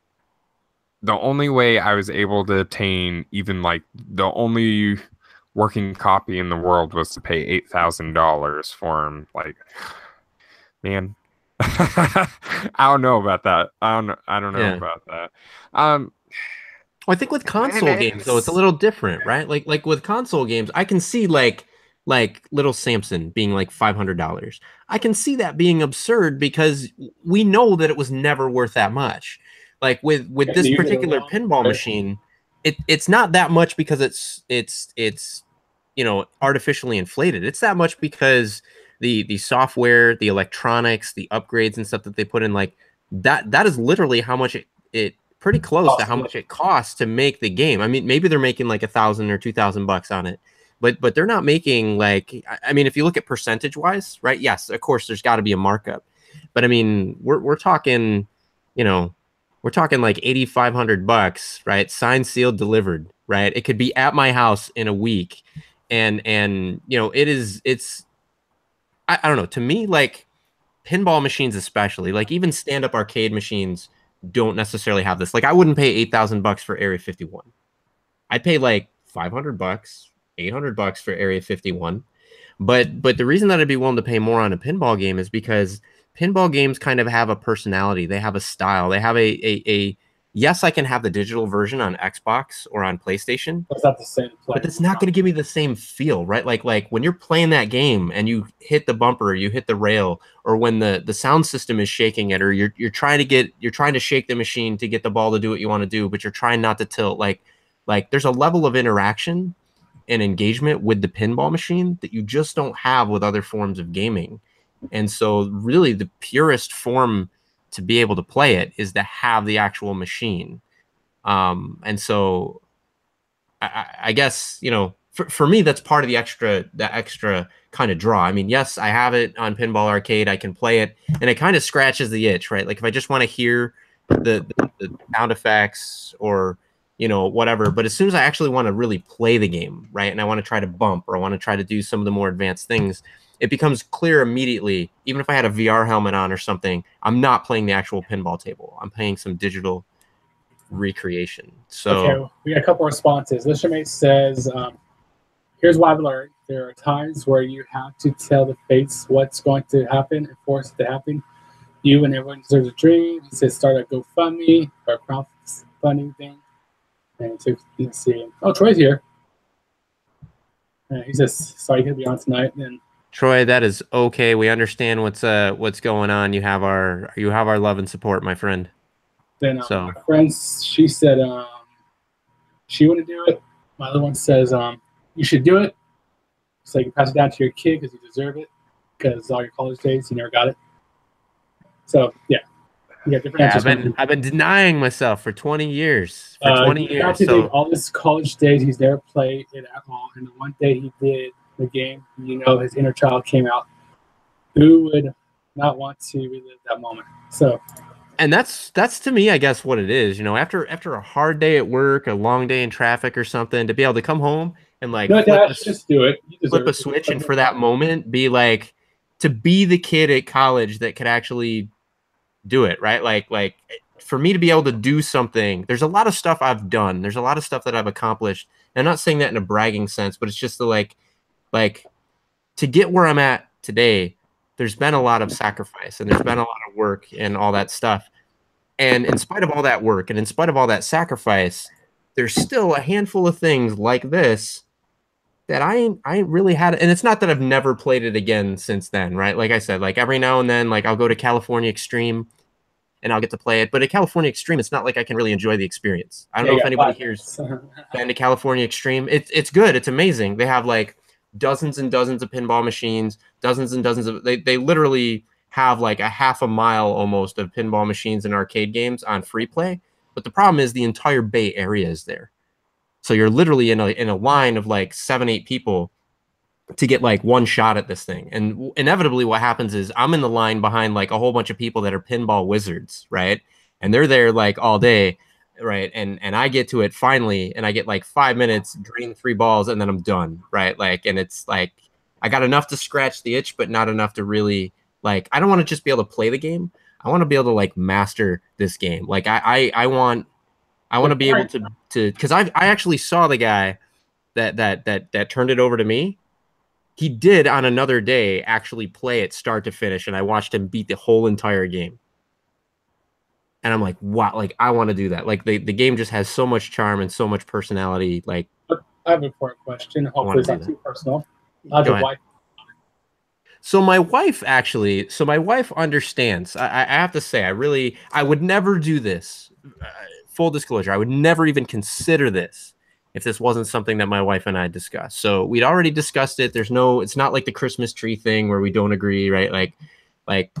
the only way I was able to attain even like the only working copy in the world was to pay $8,000 for them, like, man, I don't know about that. I don't know about that. Well, I think with console games though, it's a little different, right? Like with console games, I can see like Little Samson being like $500. I can see that being absurd because we know that it was never worth that much. Like with this particular pinball machine, it's not that much because it's artificially inflated. It's that much because the software, the electronics, the upgrades and stuff that they put in, like that is literally how much it pretty close to how much it costs to make the game. I mean, maybe they're making like $1,000 or $2,000 on it, but they're not making like, I mean, if you look at percentage wise, right? Yes, of course, there's got to be a markup, but I mean, we're talking, we're talking like $8,500, right? Signed, sealed, delivered, right? It could be at my house in a week, and it's I don't know. To me, like pinball machines, especially like even stand-up arcade machines, don't necessarily have this. Like I wouldn't pay $8,000 for Area 51. I'd pay like $500, $800 for Area 51. But the reason that I'd be willing to pay more on a pinball game is because pinball games kind of have a personality. They have a style. They have a yes, I can have the digital version on Xbox or on PlayStation. It's not the same play. But it's not going to give me the same feel, right? Like when you're playing that game and you hit the bumper, you hit the rail, or when the sound system is shaking it, or you're trying to shake the machine to get the ball to do what you want to do, but you're trying not to tilt. Like there's a level of interaction and engagement with the pinball machine that you just don't have with other forms of gaming. And so really the purest form to be able to play it is to have the actual machine. And so I guess, for me, that's part of the extra kind of draw. I mean, yes, I have it on Pinball Arcade. I can play it, and it kind of scratches the itch, right? Like if I just want to hear the sound effects or, whatever. But as soon as I actually want to really play the game, right, and I want to try to bump or I want to try to do some of the more advanced things, it becomes clear immediately, even if I had a VR helmet on or something, I'm not playing the actual pinball table. I'm playing some digital recreation. So okay, we got a couple responses. Listermate says, here's what I've learned. There are times where you have to tell the fates what's going to happen and force it to happen. You and everyone deserves a dream. He says start a GoFundMe or a crowdfunding thing. And so you can see, oh, Troy's here. He says, sorry, he'll be on tonight. And Troy, that is okay. We understand what's going on. You have our love and support, my friend. Then my friend, she said she wouldn't do it. My other one says you should do it so you can pass it down to your kid because you deserve it because all your college days you never got it. So yeah, you got different answers. I've been denying myself for 20 years. For 20 years. So all his college days he's never played it at all, and the one day he did the game, his inner child came out. Who would not want to relive that moment. So, and that's to me, I guess, what it is. You know, after a hard day at work, a long day in traffic or something, to be able to come home and like Dash, just do it. You flip a switch, and for that moment, be like, to be the kid at college that could actually do it, right? Like for me to be able to do something, there's a lot of stuff I've done. There's a lot of stuff that I've accomplished. And I'm not saying that in a bragging sense, but it's just the like to get where I'm at today, there's been a lot of sacrifice and there's been a lot of work and all that stuff. And in spite of all that work and in spite of all that sacrifice, there's still a handful of things like this that I ain't really had. And it's not that I've never played it again since then, right? Like I said, like every now and then, like I'll go to California Extreme and I'll get to play it. But at California Extreme, it's not like I can really enjoy the experience. I don't know if anybody here's been to California Extreme. It's good. It's amazing. They have like dozens and dozens of pinball machines, dozens and dozens of, they literally have like a half a mile almost of pinball machines and arcade games on free play. But the problem is the entire Bay Area is there. So you're literally in a line of like 7-8 people to get like one shot at this thing. And inevitably what happens is I'm in the line behind like a whole bunch of people that are pinball wizards, right? And they're there like all day, right? And I get to it finally, and I get like 5 minutes, drain 3 balls, and then I'm done, right? Like, and it's like I got enough to scratch the itch, but not enough to really like, I don't want to just be able to play the game. I want to be able to like master this game. Like I want to be able to because I actually saw the guy that turned it over to me. He did on another day actually play it start to finish, and I watched him beat the whole entire game. And I'm like, wow, like I want to do that. Like the game just has so much charm and so much personality. Like, I have a important question. Hopefully it's not too personal. How's your wife? So my wife understands. I have to say, I would never do this. Full disclosure, I would never even consider this if this wasn't something that my wife and I discussed. So we'd already discussed it. It's not like the Christmas tree thing where we don't agree, right? Like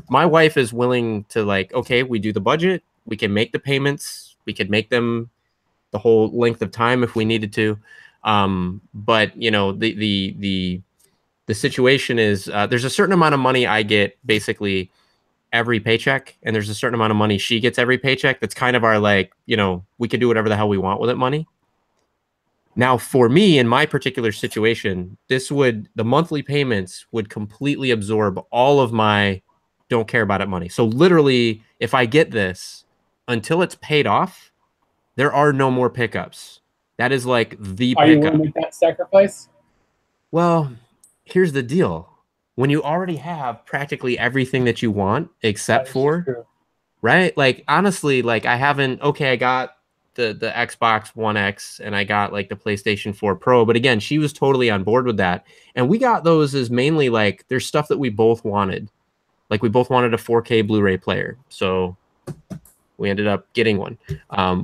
my wife is willing to like, okay, we do the budget, we can make the payments, we could make them the whole length of time if we needed to. But you know, the situation is there's a certain amount of money I get basically every paycheck, and there's a certain amount of money she gets every paycheck. That's kind of our like, you know, we can do whatever the hell we want with it money. Now, for me, in my particular situation, the monthly payments would completely absorb all of my don't care about it money. So literally, if I get this, until it's paid off, there are no more pickups. That is like the pickup. Are you willing to make that sacrifice? Well, here's the deal. When you already have practically everything that you want, except for, right? Like, honestly, like I got the Xbox One X and I got like the PlayStation 4 Pro. But again, she was totally on board with that. And we got those as mainly like, there's stuff that we both wanted. Like we both wanted a 4K Blu-ray player. So we ended up getting one.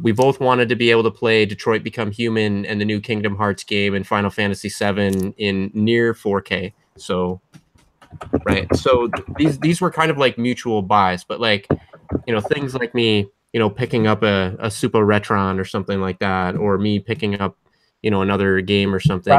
We both wanted to be able to play Detroit Become Human and the new Kingdom Hearts game and Final Fantasy VII in near 4K. So, right. So these were kind of like mutual buys, but like, you know, things like me, you know, picking up a Super Retron or something like that, or me picking up, you know, another game or something.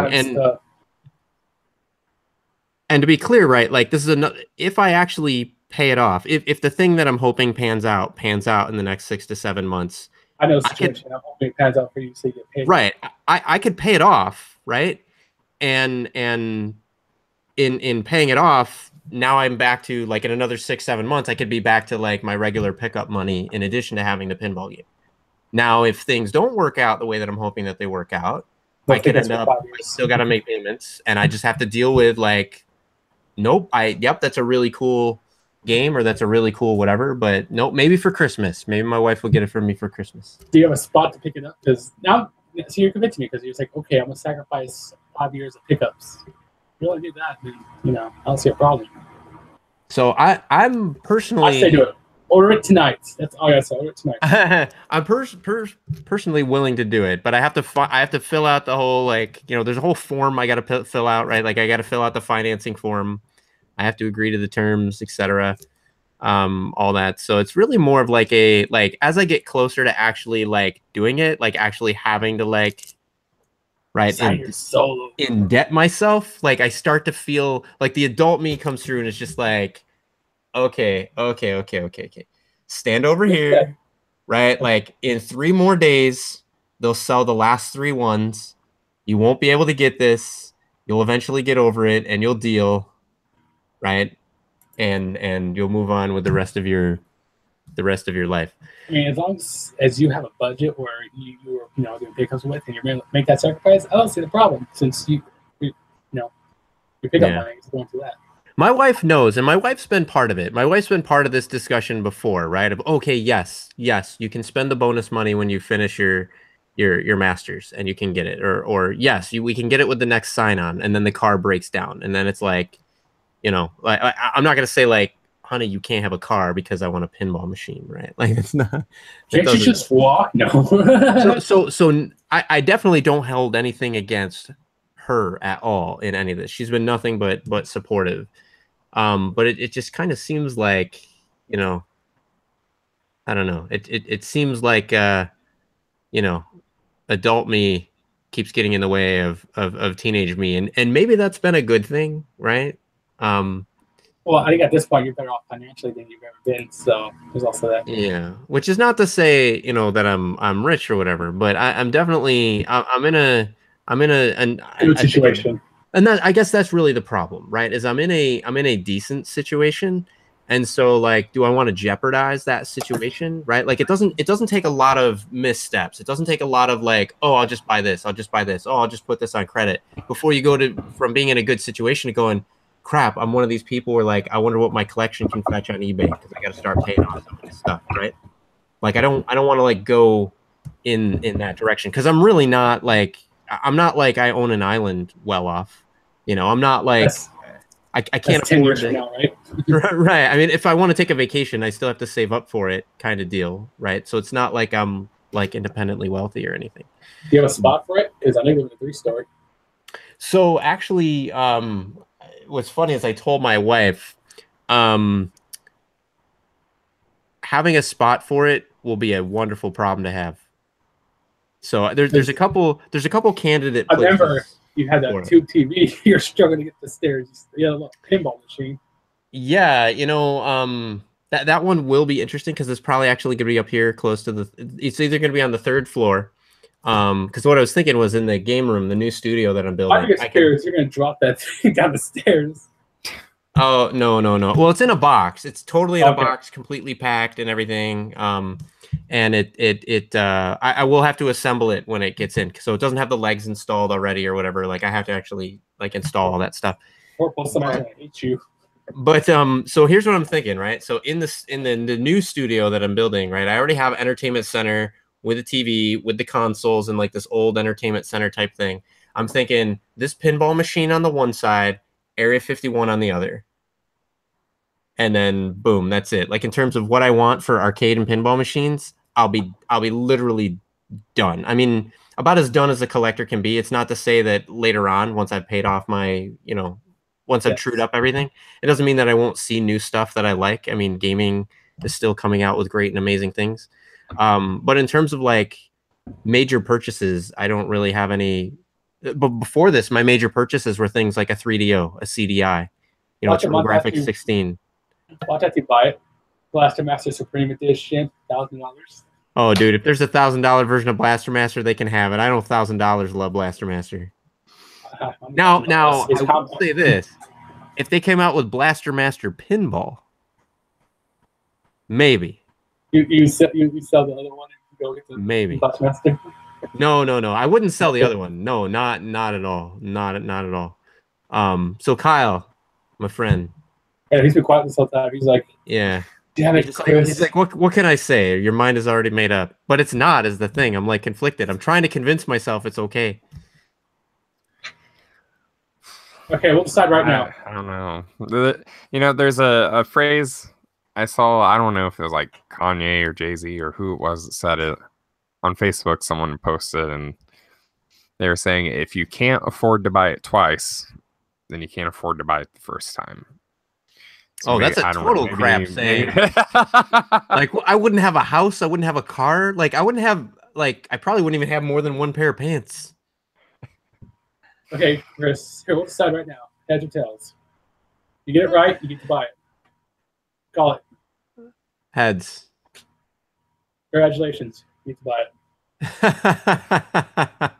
And to be clear, right, like this is another, if I actually pay it off, if the thing that I'm hoping pans out in the next 6 to 7 months. I know the situation. I'm hoping it pans out for you so you get paid. Right. I could pay it off, right? And in paying it off, now I'm back to like in another 6-7 months, I could be back to like my regular pickup money in addition to having the pinball game. Now, if things don't work out the way that I'm hoping that they work out, I could end up, I still got to make payments, and I just have to deal with like, nope, that's a really cool game, or that's a really cool whatever, but nope, maybe for Christmas. Maybe my wife will get it for me for Christmas. Do you have a spot to pick it up? Because now, so you're convincing me, because you're like, okay, I'm going to sacrifice 5 years of pickups. If you want to do that, then, you know, I don't see a problem. So I'm personally... I say do it. Order it tonight. That's all I gotta say. Order it tonight. I'm personally willing to do it, but I have to fill out the whole, like, you know, there's a whole form I got to fill out, right? Like I got to fill out the financing form. I have to agree to the terms, etc. All that. So it's really more of like as I get closer to actually like doing it, like actually having to like, right, in debt myself, like I start to feel like the adult me comes through and it's just like, Okay. Stand over here, right? Like in 3 more days, they'll sell the last 3 ones. You won't be able to get this. You'll eventually get over it and you'll deal, right? And you'll move on with the rest of your life. I mean, as long as you have a budget where you're doing pickups with, and you're going to make that sacrifice, I don't see the problem since you know your pickup money is going to that. My wife knows, and my wife's been part of it. My wife's been part of this discussion before, right? Of okay, yes, you can spend the bonus money when you finish your masters, and you can get it, or yes, we can get it with the next sign on, and then the car breaks down, and then it's like, like I'm not gonna say like, honey, you can't have a car because I want a pinball machine, right? Like it's not. Can't you just walk? No. so I definitely don't hold anything against her at all in any of this. She's been nothing but supportive. But it just kind of seems like, I don't know. It seems like adult me keeps getting in the way of teenage me, and maybe that's been a good thing, right? Well, I think at this point you're better off financially than you've ever been, so there's also that. Yeah, which is not to say that I'm rich or whatever, but I'm definitely I'm in a situation. And I guess that's really the problem, right? Is I'm in a decent situation, and so like, do I want to jeopardize that situation, right? Like it doesn't take a lot of missteps. It doesn't take a lot of like, oh, I'll just buy this. Oh, I'll just put this on credit before you go from being in a good situation to going, crap, I'm one of these people where like, I wonder what my collection can fetch on eBay because I got to start paying off some of this stuff, right? Like I don't want to like go in that direction because I'm really not like, I'm not like I own an island well off. I'm not like I can't afford it. Now, right? Right. I mean, if I want to take a vacation, I still have to save up for it, kind of deal, right? So it's not like I'm like independently wealthy or anything. Do you have a spot for it? Because I know you live in a 3-story. So actually, what's funny is I told my wife, having a spot for it will be a wonderful problem to have. So there's a couple candidate places. I remember you had that tube TV. You're struggling to get the stairs. You had a little pinball machine. Yeah, that one will be interesting because it's probably actually going to be up here close to it's either going to be on the 3rd floor. Because what I was thinking was in the game room, the new studio that I'm building. I think you're going to drop that thing down the stairs. Oh, no. Well, it's in a box. It's totally in a box, completely packed and everything. And I will have to assemble it when it gets in. So it doesn't have the legs installed already or whatever. Like I have to actually like install all that stuff. Or somebody's going to hate you. But so here's what I'm thinking, right? So in the new studio that I'm building, right, I already have entertainment center with a TV, with the consoles and like this old entertainment center type thing. I'm thinking this pinball machine on the one side, Area 51 on the other. And then boom, that's it. Like in terms of what I want for arcade and pinball machines, I'll be literally done. I mean, about as done as a collector can be. It's not to say that later on, once I've paid off my, once I've trued up everything, it doesn't mean that I won't see new stuff that I like. I mean, gaming is still coming out with great and amazing things. But in terms of like major purchases, I don't really have any. But before this, my major purchases were things like a 3DO, a CDI, a TurboGrafx 16. Watch after you buy it. Blaster Master Supreme Edition, $1,000. Oh, dude, if there's $1,000 version of Blaster Master, they can have it. I don't $1,000 love Blaster Master. Now, I will say this: if they came out with Blaster Master Pinball, maybe. You sell the other one and go get the maybe Blaster Master. No. I wouldn't sell the other one. No, not at all. Not at all. So Kyle, my friend. Yeah, he's been quiet this whole time. He's like, yeah. Damn it, Chris. He's like, what can I say? Your mind is already made up. But it's not, is the thing. I'm like conflicted. I'm trying to convince myself it's okay. Okay, we'll decide right now. I don't know. There's a phrase I saw. I don't know if it was like Kanye or Jay-Z or who it was that said it on Facebook. Someone posted and they were saying, if you can't afford to buy it twice, then you can't afford to buy it the first time. So that's a total crap saying. Like, I wouldn't have a house. I wouldn't have a car. Like, I probably wouldn't even have more than one pair of pants. Okay, Chris, here, we'll decide right now. Heads or tails. You get it right, you get to buy it. Call it. Heads. Congratulations. You need to buy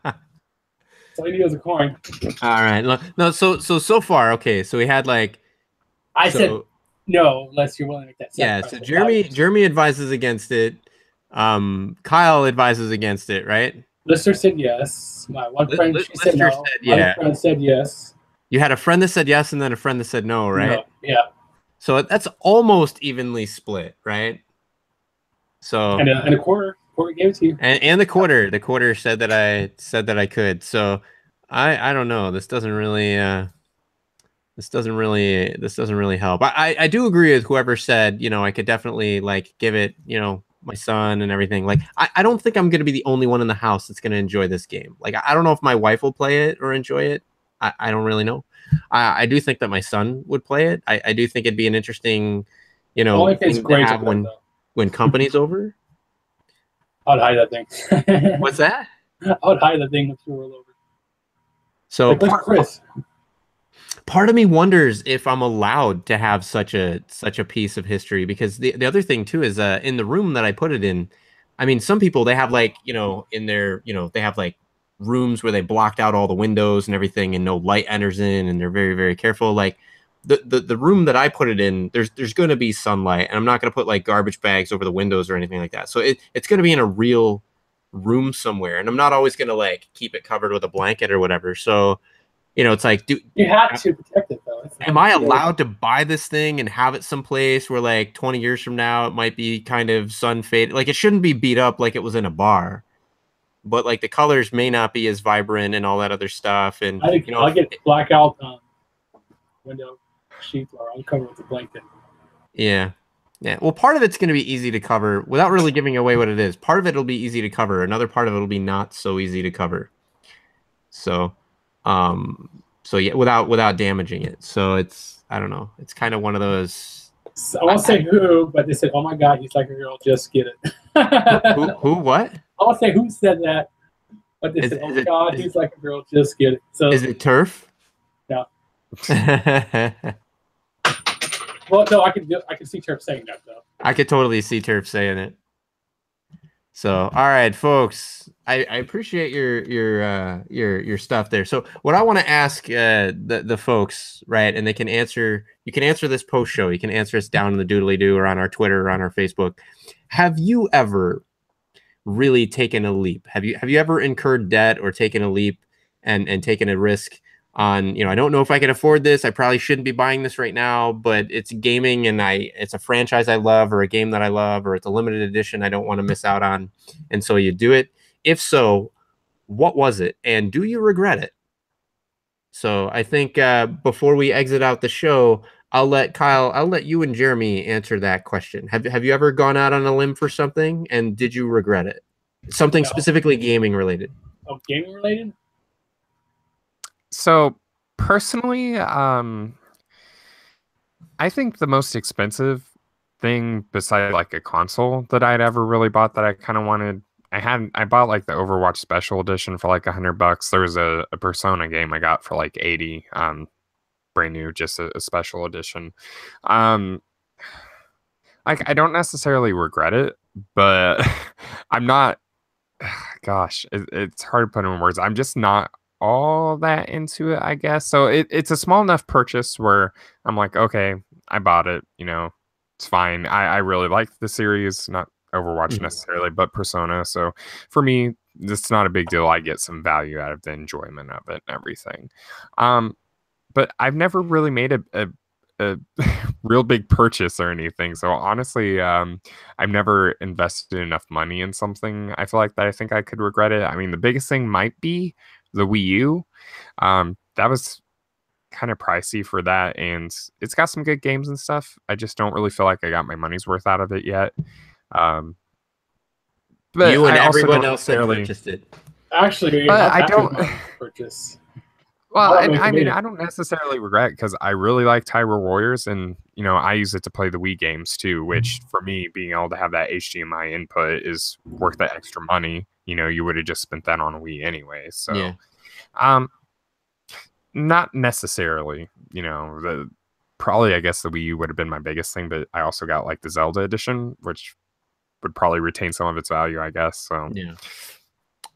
it. So he needs a coin. All right. No. So far, okay. So we had like. I said no, unless you're willing to make that sacrifice. Yeah. So Jeremy advises against it. Kyle advises against it, right? Lister said yes. My one friend said no. Yeah. My friend said yes. You had a friend that said yes, and then a friend that said no, right? No. Yeah. So that's almost evenly split, right? So and a quarter gave it to you. And the quarter said that I could. So I don't know. This doesn't really help. I do agree with whoever said, you know, I could definitely like give it, you know, my son and everything. Like I don't think I'm gonna be the only one in the house that's gonna enjoy this game. Like I don't know if my wife will play it or enjoy it. I don't really know. I do think that my son would play it. I do think it'd be an interesting, you know, thing to have when company's over. I'd hide that thing. What's that? I would hide the thing if you roll over. So like, Chris. Part of me wonders if I'm allowed to have such a piece of history, because the other thing too is in the room that I put it in, I mean, some people, they have like, you know, in their, you know, they have like rooms where they blocked out all the windows and everything and no light enters in, and they're very, very careful. Like the room that I put it in, there's going to be sunlight, and I'm not going to put like garbage bags over the windows or anything like that. So it's going to be in a real room somewhere, and I'm not always going to like keep it covered with a blanket or whatever. So, you know, it's like, you have to protect it though. Am I allowed to buy this thing and have it someplace where like 20 years from now it might be kind of sun faded? Like it shouldn't be beat up like it was in a bar, but like the colors may not be as vibrant and all that other stuff. And I think, you know, I'll get blackout window sheet, or I'll cover with a blanket. Yeah. Well, part of it's going to be easy to cover without really giving away what it is. Part of it will be easy to cover. Another part of it will be not so easy to cover. So yeah, without damaging it. So it's, I don't know. It's kind of one of those. So I won't say who, but they said, "Oh my God, he's like a girl. Just get it." Who? What? I won't say who said that, but they said, "Oh my God, he's like a girl. Just get it." So is it Turf? No. Well, no, I can see Turf saying that though. I could totally see Turf saying it. So, all right, folks, I appreciate your stuff there. So, what I want to ask the folks, right, and they can answer. You can answer this post show. You can answer us down in the doodly doo or on our Twitter or on our Facebook. Have you ever really taken a leap? Have you ever incurred debt or taken a leap and taken a risk on, you know, I don't know if I can afford this. I probably shouldn't be buying this right now, but it's gaming and it's a franchise I love, or a game that I love, or it's a limited edition I don't want to miss out on. And so you do it. If so, what was it? And do you regret it? So I think before we exit out the show, I'll let you and Jeremy answer that question. Have you ever gone out on a limb for something, and did you regret it? Something specifically gaming related. Oh, gaming related? So personally, I think the most expensive thing besides like a console that I'd ever really bought that I kind of wanted, I bought like the Overwatch Special Edition for like $100. There was a Persona game I got for like 80, brand new, just a special edition. Like I don't necessarily regret it, but I'm not. Gosh, it's hard to put in words. I'm just not all that into it, I guess. So it's a small enough purchase where I'm like, okay, I bought it, you know, it's fine. I really like the series, not Overwatch necessarily, but Persona. So for me, it's not a big deal. I get some value out of the enjoyment of it and everything. But I've never really made a real big purchase or anything. So honestly, I've never invested enough money in something. I feel like that I think I could regret it. I mean, the biggest thing might be the Wii U. That was kind of pricey for that, and it's got some good games and stuff. I just don't really feel like I got my money's worth out of it yet. But you and everyone else that purchased it. Actually, I don't purchase. Well, I mean, I don't necessarily regret, because I really like Hyrule Warriors, and you know, I use it to play the Wii games too, which for me, being able to have that HDMI input is worth that extra money. You know, you would have just spent that on a Wii anyway. So, yeah. Not necessarily. You know, probably, I guess the Wii U would have been my biggest thing, but I also got like the Zelda edition, which would probably retain some of its value, I guess. So Yeah.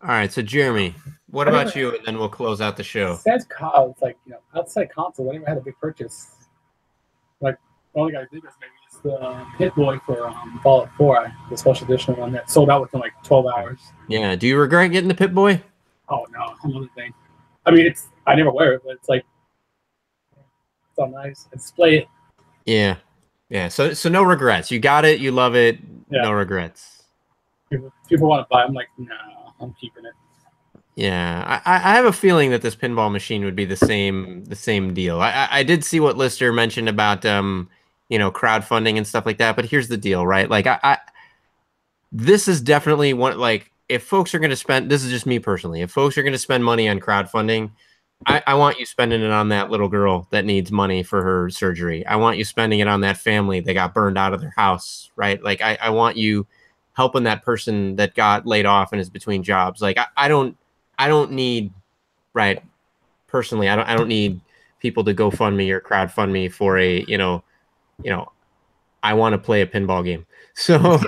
All right. So Jeremy, what about you? And then we'll close out the show. Besides COD, it's like, outside console, I never had a big purchase. Like, the only thing I did was maybe is the Pit Boy for Fallout 4, the special edition one that sold out within like 12 hours. Yeah. Do you regret getting the Pit Boy? Oh no, another thing. I mean, I never wear it, but it's like, it's all nice. I display it. Yeah. Yeah. So no regrets. You got it. You love it. Yeah. No regrets. People want to buy it. I'm like, no, I'm keeping it. Yeah, I have a feeling that this pinball machine would be the same deal. I did see what Lister mentioned about crowdfunding and stuff like that, but here's the deal, right? Like this is definitely one, like, if folks are going to spend, this is just me personally, if folks are going to spend money on crowdfunding, I want you spending it on that little girl that needs money for her surgery. I want you spending it on that family that got burned out of their house, right? Like I want you helping that person that got laid off and is between jobs. Like I don't need, right? Personally, I don't need people to GoFundMe or crowdfund for a, I want to play a pinball game. So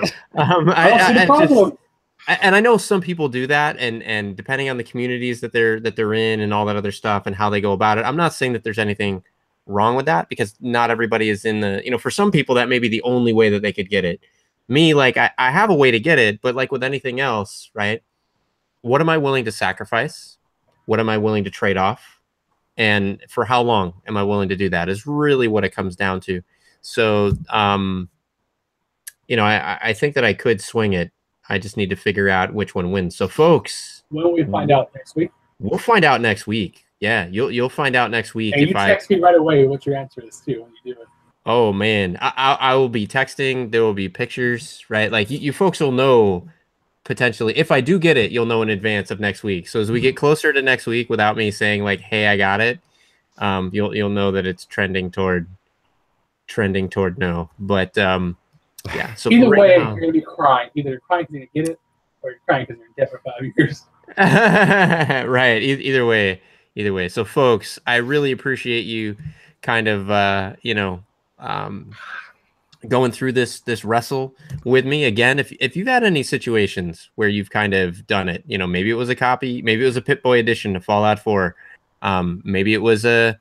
and I know some people do that, and depending on the communities that they're in and all that other stuff and how they go about it, I'm not saying that there's anything wrong with that, because not everybody is in the, for some people that may be the only way that they could get it. Me, like I have a way to get it, but like with anything else, right? What am I willing to sacrifice? What am I willing to trade off? And for how long am I willing to do that is really what it comes down to. So, I think that I could swing it. I just need to figure out which one wins. So, folks, when will we find out next week? We'll find out next week. Yeah, you'll find out next week. And you text me right away what your answer is too when you do it. Oh man, I will be texting. There will be pictures, right? Like you folks will know potentially if I do get it. You'll know in advance of next week. So as we get closer to next week, without me saying like, "Hey, I got it," you'll know that it's trending toward no. But yeah. So either way, you're gonna be crying. Either you're crying because you didn't get it, or you're crying because you're in debt for 5 years. Right. Either way. So folks, I really appreciate you kind of going through this wrestle with me. Again, if you've had any situations where you've kind of done it, maybe it was a copy, maybe it was a Pit Boy edition of Fallout 4, maybe it was a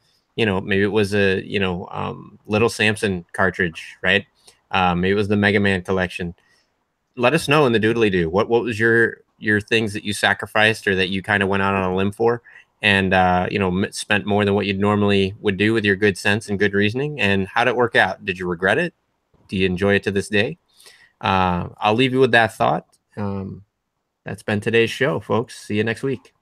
Little Samson cartridge, right? Maybe it was the Mega Man collection. Let us know in the doodly doo. What was your things that you sacrificed or that you kind of went out on a limb for, and spent more than what you normally would do with your good sense and good reasoning, and how did it work out? Did you regret it? Do you enjoy it to this day? I'll leave you with that thought. That's been today's show, folks. See you next week.